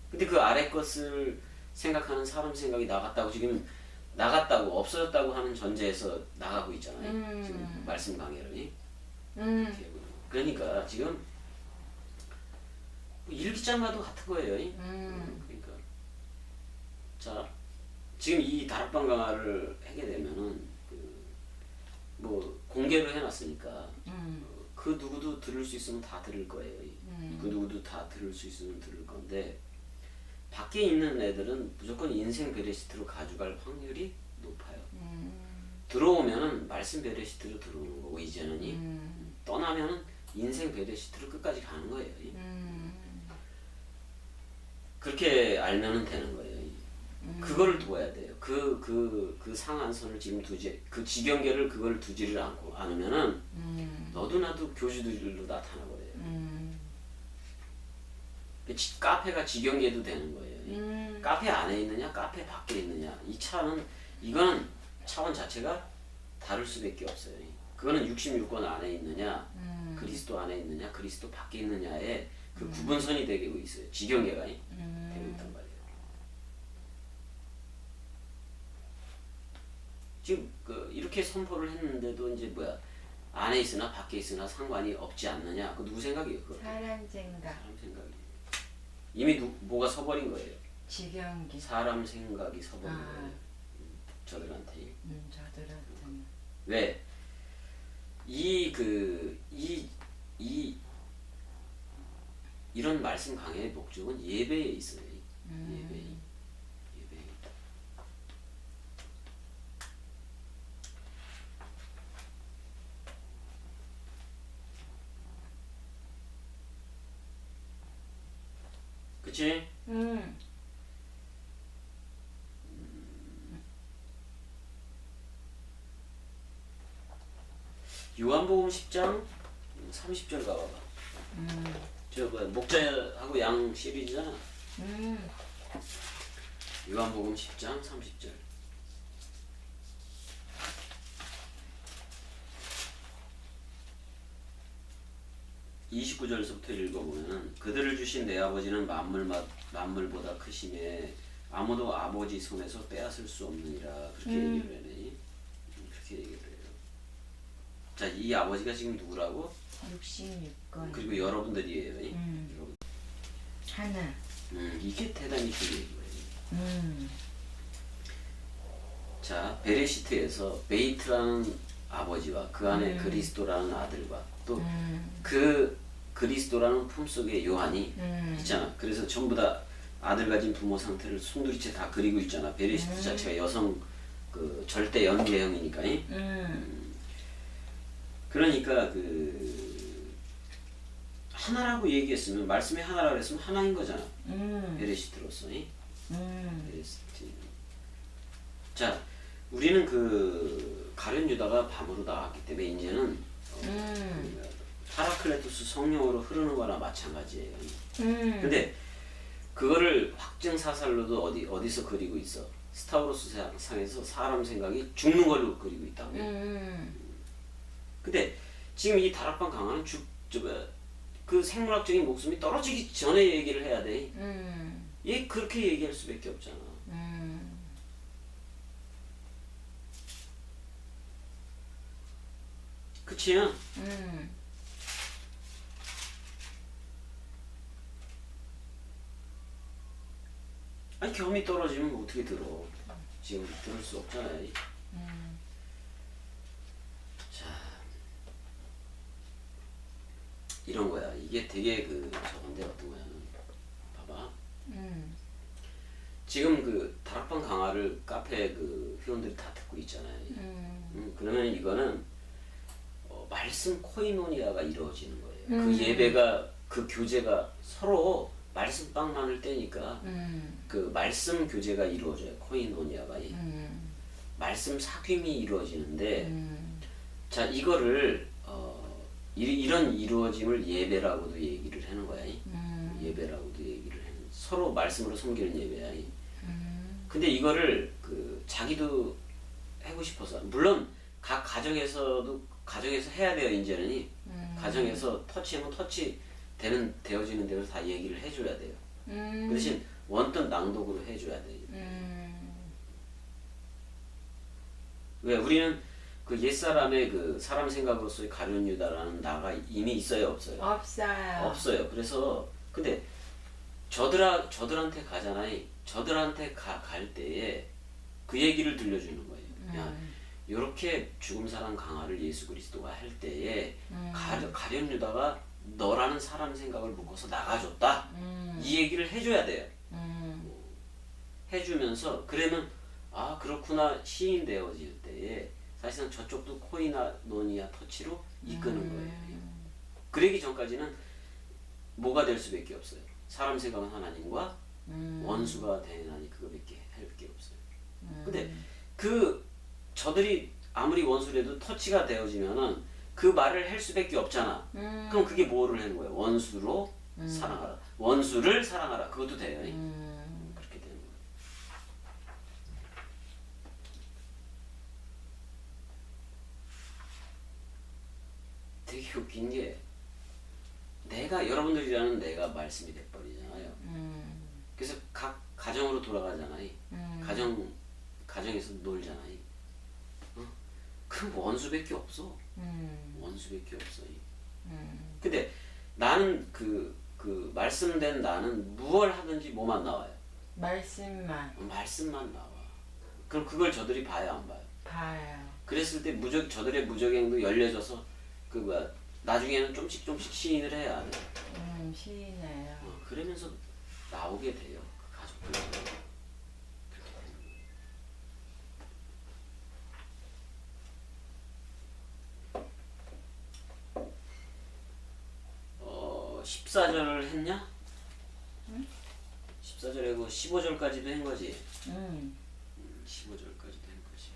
Speaker 1: 근데 그 아래 것을 생각하는 사람 생각이 나갔다고 없어졌다고 하는 전제에서 나가고 있잖아요. 지금 말씀 강해를. 그러니까 지금 일기장과도 같은 거예요. 그러니까 자, 지금 이 다락방 강화를 하게 되면은 뭐 공개를 해놨으니까 그 누구도 들을 수 있으면 다 들을 거예요. 그 누구도 다 들을 수 있으면 들을 건데 밖에 있는 애들은 무조건 인생 베레시트로 가져갈 확률이 높아요. 들어오면은 말씀 베레시트로 들어오는 거고 이제는이 떠나면은 인생 베레시트로 끝까지 가는 거예요. 그렇게 알면은 되는 거예요. 그거를 두어야 돼요. 그 상한선을 지금 그 지경계를 그걸 두지를 않으면은 너도 나도 교주들로 나타나 버려요. 카페가 지경계도 되는 거예요. 카페 안에 있느냐, 카페 밖에 있느냐. 이거는 차원 자체가 다를 수밖에 없어요. 그거는 66권 안에 있느냐, 그리스도 안에 있느냐, 그리스도 밖에 있느냐의 그 구분선이 되고 있어요. 지경계가 되고 있단 말이에요. 지금 이렇게 선포를 했는데도 이제 안에 있으나 밖에 있으나 상관이 없지 않느냐. 그 누구 생각이에요? 그거?
Speaker 2: 사람 생각.
Speaker 1: 사람 생각이에요. 이미 뭐가 서버린 거예요.
Speaker 2: 지경기.
Speaker 1: 사람 생각이 서버린 거예요. 저들한테.
Speaker 2: 저들한테는.
Speaker 1: 왜? 이런 말씀 강해의 목적은 예배에 있어요. 예배에. 그치? 요한복음 10장 30절 가봐봐. 저 뭐야 목자하고 양 시리즈잖아. 요한복음 10장 30절. 29절서부터 읽어보면 그들을 주신 내 아버지는 만물보다 크심에 아무도 아버지 손에서 빼앗을 수 없느니라. 그렇게 얘기를 하네. 그렇게 얘기를 해요. 자, 이 아버지가 지금 누구라고?
Speaker 2: 66권.
Speaker 1: 그리고 여러분들이에요. 여러분.
Speaker 2: 하나.
Speaker 1: 이게 대단히 중요한 거예요. 자, 베레시트에서 베이트라는 아버지와 그 안에 그리스도라는 아들과 또 그 그리스도라는 품속에 요한이 있잖아. 그래서 전부 다 아들 가진 부모 상태를 송두리째 다 그리고 있잖아. 베레시트 자체가 여성 그 절대 연계형이니까. 그러니까 그 하나라고 얘기했으면 말씀이 하나라고 했으면 하나인 거잖아. 베레시트로서. 베레시트. 자, 우리는 그 가룟 유다가 밤으로 나왔기 때문에 이제는 파라클레토스 성령으로 흐르는 거나 마찬가지예요. 근데 그거를 확증 사살로도 어디서 그리고 있어? 스타우로스 상에서 사람 생각이 죽는 걸로 그리고 있다고. 근데 지금 이 다락방 강화는 그 생물학적인 목숨이 떨어지기 전에 얘기를 해야 돼. 얘 그렇게 얘기할 수밖에 없잖아. 그치요? 아니 겸이 떨어지면 어떻게 들어? 지금 들을 수 없잖아요. 자, 이런 거야. 이게 되게 저건데 어떤 거야? 봐봐. 지금 그 다락방 강화를 카페 그 회원들이 다 듣고 있잖아요. 그러면 이거는 말씀 코이노니아가 이루어지는 거예요. 그 예배가 그 교제가 서로 말씀빵만을 떼니까 그 말씀 교제가 이루어져요. 코이노니아가. 말씀 사귐이 이루어지는데 자 이거를 이런 이루어짐을 예배라고도 얘기를 하는 거야. 예배라고도 얘기를 하는 서로 말씀으로 섬기는 예배야. 근데 이거를 그 자기도 하고 싶어서 물론 각 가정에서 해야 돼요. 이제는 가정에서 터치하면 되어지는 대로 다 얘기를 해줘야 돼요. 그 대신 원뜻 낭독으로 해줘야 돼요. 왜 우리는 그 옛사람의 그 사람 생각으로서의 가룟 유다라는 나가 이미 있어요, 없어요?
Speaker 2: 없어요.
Speaker 1: 없어요. 그래서 근데 저들한테 가잖아요. 저들한테 갈 때에 그 얘기를 들려주는 거예요. 야, 이렇게 죽음 사랑 강화를 예수 그리스도가 할 때에 가룟 유다가 너라는 사람 생각을 묶어서 나가줬다. 이 얘기를 해줘야 돼요. 해주면서 그러면 아 그렇구나 시인 되어질 때에 사실상 저쪽도 코이노니아 터치로 이끄는 거예요. 그러기 전까지는 뭐가 될 수밖에 없어요. 사람 생각은 하나님과 원수가 되나니 그거밖에 할 게 없어요. 근데 저들이 아무리 원수래도 터치가 되어지면은 그 말을 할 수밖에 없잖아. 그럼 그게 뭐를 하는 거예요? 원수로 사랑하라. 원수를 사랑하라. 그것도 돼요. 그렇게 되는 거예요. 되게 웃긴 게 여러분들이라는 내가 말씀이 돼버리잖아요. 그래서 각 가정으로 돌아가잖아요. 가정에서 놀잖아요. 그럼 원수밖에 없어. 원수밖에 없어. 근데 나는 그 말씀된 나는 무얼 하든지 뭐만 나와요? 말씀만 나와. 그럼 그걸 저들이 봐야 안 봐요?
Speaker 2: 봐요.
Speaker 1: 그랬을 때 저들의 무적행도 열려져서 나중에는 좀씩 시인을 해야 돼.
Speaker 2: 시인해요.
Speaker 1: 그러면서 나오게 돼요. 그 가족들. 14절을 했냐? 14절에 그 15절까지도 한 거지. 15절까지도 한 거지.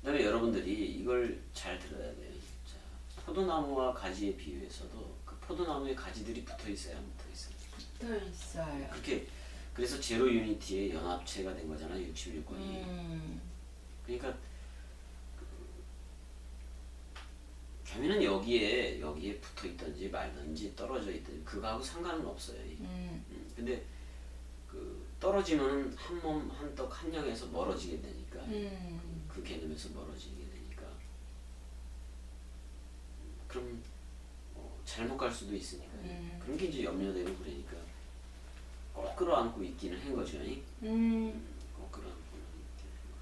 Speaker 1: 그다음에 여러분들이 이걸 잘 들어야 돼요. 자, 포도나무와 가지에 비유해서도 그 포도나무에 가지들이 붙어 있어요, 안 붙어 있어요?
Speaker 2: 붙어 있어요.
Speaker 1: 그렇게 그래서 제로 유니티의 연합체가 된 거잖아요, 66권이. 그러니까 교회는 여기에 붙어 있든지 말든지 떨어져 있든지 그거하고 상관은 없어요. 근데 그 떨어지면 한 몸 한 떡 한 양에서 멀어지게 되니까 그 개념에서 멀어지게 되니까 그럼 잘못 갈 수도 있으니까 그런 게 이제 염려되고 그러니까 꼭 끌어안고 있기는 한 거죠. 꼭 끌어안고 있기는 한 거.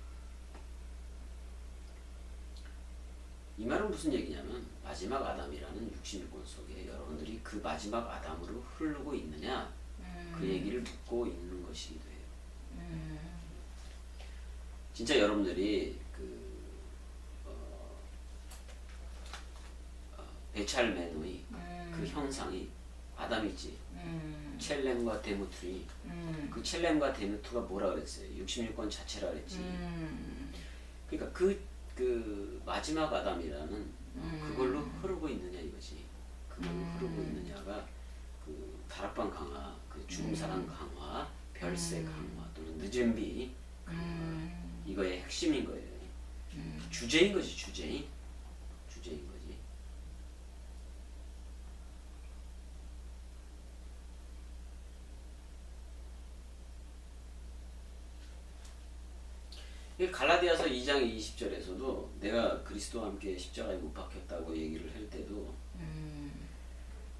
Speaker 1: 이 말은 무슨 얘기냐면 마지막 아담이라는 66권 속에 여러분들이 그 마지막 아담으로 흐르고 있느냐 그 얘기를 묻고 있는 것이기도 해요. 진짜 여러분들이 베찰메노의 그 형상이 아담 있지. 첼렘과 데무트리. 그 첼렘과 데무트가 뭐라 그랬어요? 66권 자체라 그랬지. 그러니까 그 마지막 아담이라는 그걸로 흐르고 있느냐 이거지. 그걸로 흐르고 있느냐가 그 다락방 강화, 그 죽음사랑 강화, 별세 강화 또는 늦은 비 강화 이거의 핵심인 거예요. 주제인 거지 주제인 거지. 갈라디아서 2장 20절에서도 내가 그리스도와 함께 십자가에 못 박혔다고 얘기를 할 때도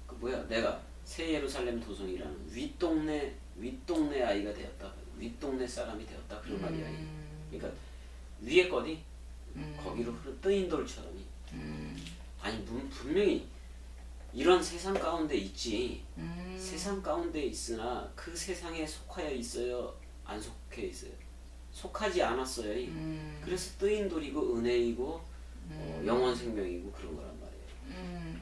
Speaker 1: 그 뭐야 내가 새 예루살렘 도성이라는 윗동네 아이가 되었다, 윗동네 사람이 되었다 그런 말이야. 그러니까 위에 거디 거기로 뜨인 돌처럼이 아니 분명히 이런 세상 가운데 있지. 세상 가운데 있으나 그 세상에 속하여 있어요, 안 속해 있어요? 속하지 않았어요. 그래서 뜨인 돌이고 은혜이고 영원 생명이고 그런 거란 말이에요.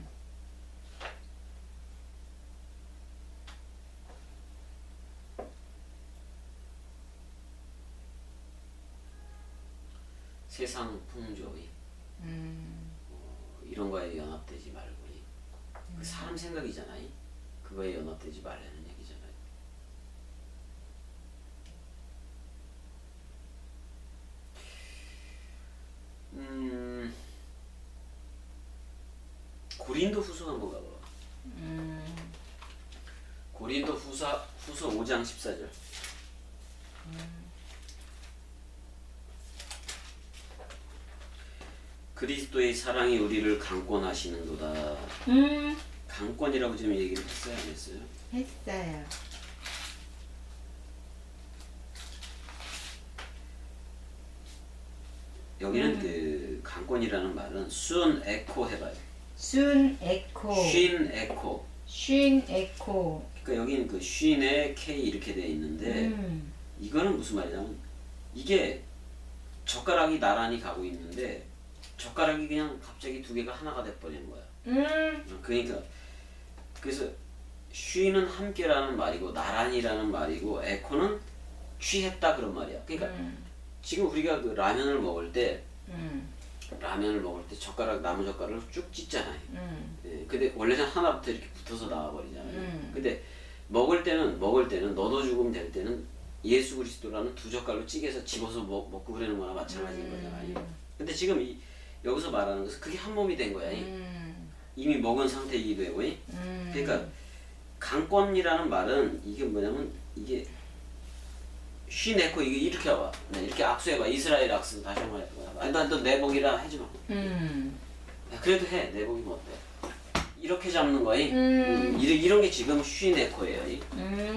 Speaker 1: 세상 풍조의 이런 거에 연합되지 말고 그 사람 생각이잖아요. 그거에 연합되지 말라는 얘기잖아요. 고린도 후서 한번 가봐. 고린도 후서 5장 14절. 그리스도의 사랑이 우리를 강권하시는도다. 강권이라고 지금 얘기를 했어요, 안 했어요?
Speaker 2: 했어요.
Speaker 1: 여기는 그 강권이라는 말은 순 에코 해봐요.
Speaker 2: 순 에코.
Speaker 1: 쉰 에코.
Speaker 2: 쉰 에코.
Speaker 1: 그러니까 여기는 그 쉰에 K 이렇게 돼 있는데 이거는 무슨 말이냐면 이게 젓가락이 나란히 가고 있는데 젓가락이 그냥 갑자기 두 개가 하나가 돼 버리는 거야. 그러니까 그래서 쉬는 함께라는 말이고 나란히라는 말이고 에코는 취했다 그런 말이야. 그러니까 지금 우리가 그 라면을 먹을 때 젓가락 나무 젓가락을 쭉 찢잖아요. 예, 근데 원래는 하나부터 이렇게 붙어서 나와 버리잖아요. 근데 먹을 때는 너도 죽으면 될 때는 예수 그리스도라는 두 젓갈로 찌개서 집어서 먹고 그러는 거나 마찬가지인 거잖아요. 근데 지금 여기서 말하는 것은 그게 한 몸이 된 거야. 이미 먹은 상태이기도 하고. 그러니까 강권이라는 말은 이게 뭐냐면 이게 쉬내고 이게 이렇게 와봐. 이렇게 악수해봐. 이스라엘 악수 다시 한번 해봐. 아니 난 너 내복이라 하지 마. 야, 그래도 해. 내복이면 어때? 이렇게 잡는 거야. 이런 게 지금 쉬네코예요.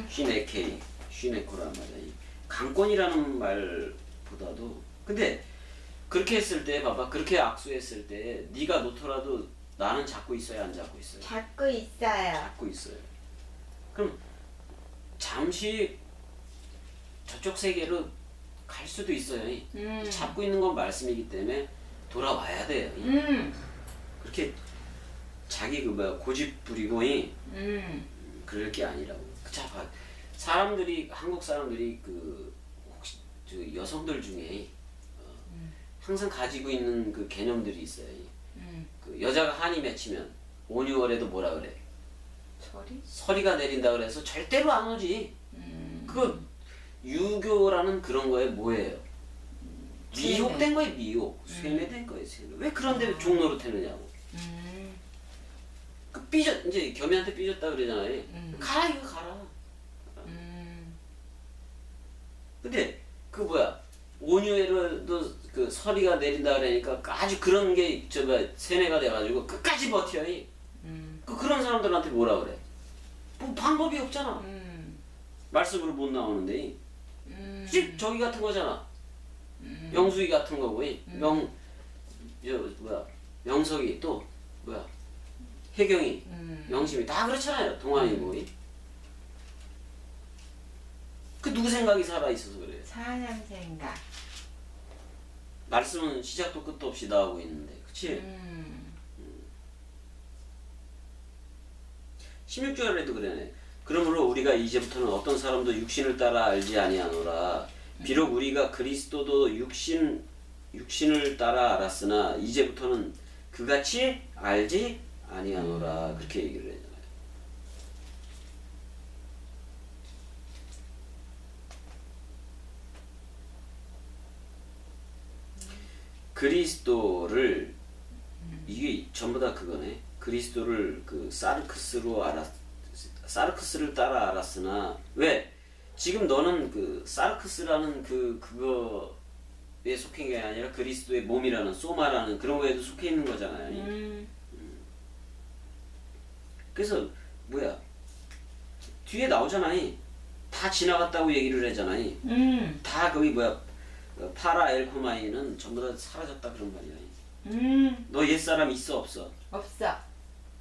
Speaker 1: 쉬네케이, 쉬네코란 말이야. 강권이라는 말보다도 근데 그렇게 했을 때 봐봐. 그렇게 악수했을 때 네가 놓더라도 나는 잡고 있어요, 안 잡고 있어요?
Speaker 2: 잡고 있어요.
Speaker 1: 잡고 있어요. 그럼 잠시 저쪽 세계로 갈 수도 있어요. 잡고 있는 건 말씀이기 때문에 돌아와야 돼요. 그렇게 자기 고집 부리고 그럴 게 아니라고. 자, 사람들이 한국 사람들이 혹시 여성들 중에 항상 가지고 있는 그 개념들이 있어요. 그 여자가 한이 맺히면 5, 6월에도 뭐라 그래?
Speaker 2: 소리?
Speaker 1: 서리가 내린다 그래서 절대로 안 오지. 그 유교라는 그런 거에 뭐예요? 미혹된 거예요, 미혹. 쇠뇌된 거예요, 쇠뇌. 왜 그런데 종로로 태느냐고. 그 이제 겸이한테 삐졌다 그러잖아요. 가라, 이거 가라. 근데 그 온유에도 그 서리가 내린다 그러니까 아주 그런 게 세뇌가 돼가지고 끝까지 버텨. 그런 사람들한테 뭐라 그래? 뭐 방법이 없잖아. 말씀으로 못 나오는데. 저기 같은 거잖아. 명수이 같은 거고. 명석이 또 혜경이, 명심이 다 그렇잖아요. 동안이고. 그 누구 생각이 살아있어서 그래요.
Speaker 2: 사람 생각.
Speaker 1: 말씀은 시작도 끝도 없이 나오고 있는데, 그치? 16절에도 그러네. 그러므로 우리가 이제부터는 어떤 사람도 육신을 따라 알지 아니하노라. 비록 우리가 그리스도도 육신을 따라 알았으나 이제부터는 그같이 알지 아니하노라. 그렇게 얘기를 했잖아요. 그리스도를 이게 전부 다 그거네. 그리스도를 그 사르크스를 따라 알았으나 왜? 지금 너는 그 사르크스라는 그거에 속한 게 아니라 그리스도의 몸이라는 소마라는 그런 거에도 속해 있는 거잖아요. 그래서 뒤에 나오잖아요. 다 지나갔다고 얘기를 하잖아요. 다 거기 파라 엘코마이는 전부 다 사라졌다 그런 말이야. 너 옛사람 있어 없어?
Speaker 2: 없어.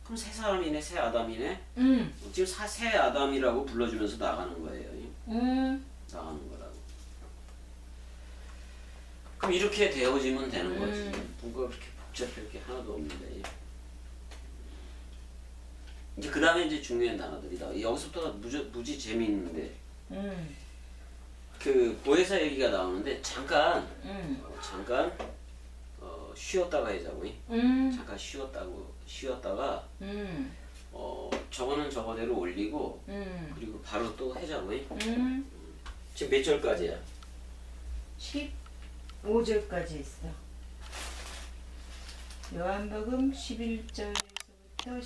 Speaker 1: 그럼 새 사람이네, 새 아담이네. 지금 새 아담이라고 불러주면서 나가는 거예요. 나가는 거라고. 그럼 이렇게 되어지면 되는 거지. 뭐가 그렇게 복잡할 게 하나도 없는데. 이제 그 다음에 이제 중요한 단어들이다. 여기서부터 무지 재미있는데. 그 보혜사 얘기가 나오는데 잠깐 쉬었다가 하자고. 잠깐 쉬었다가 저거는 저거대로 올리고 그리고 바로 또 하자고. 지금 몇 절까지야?
Speaker 2: 15절까지 있어. 요한복음 11절에서부터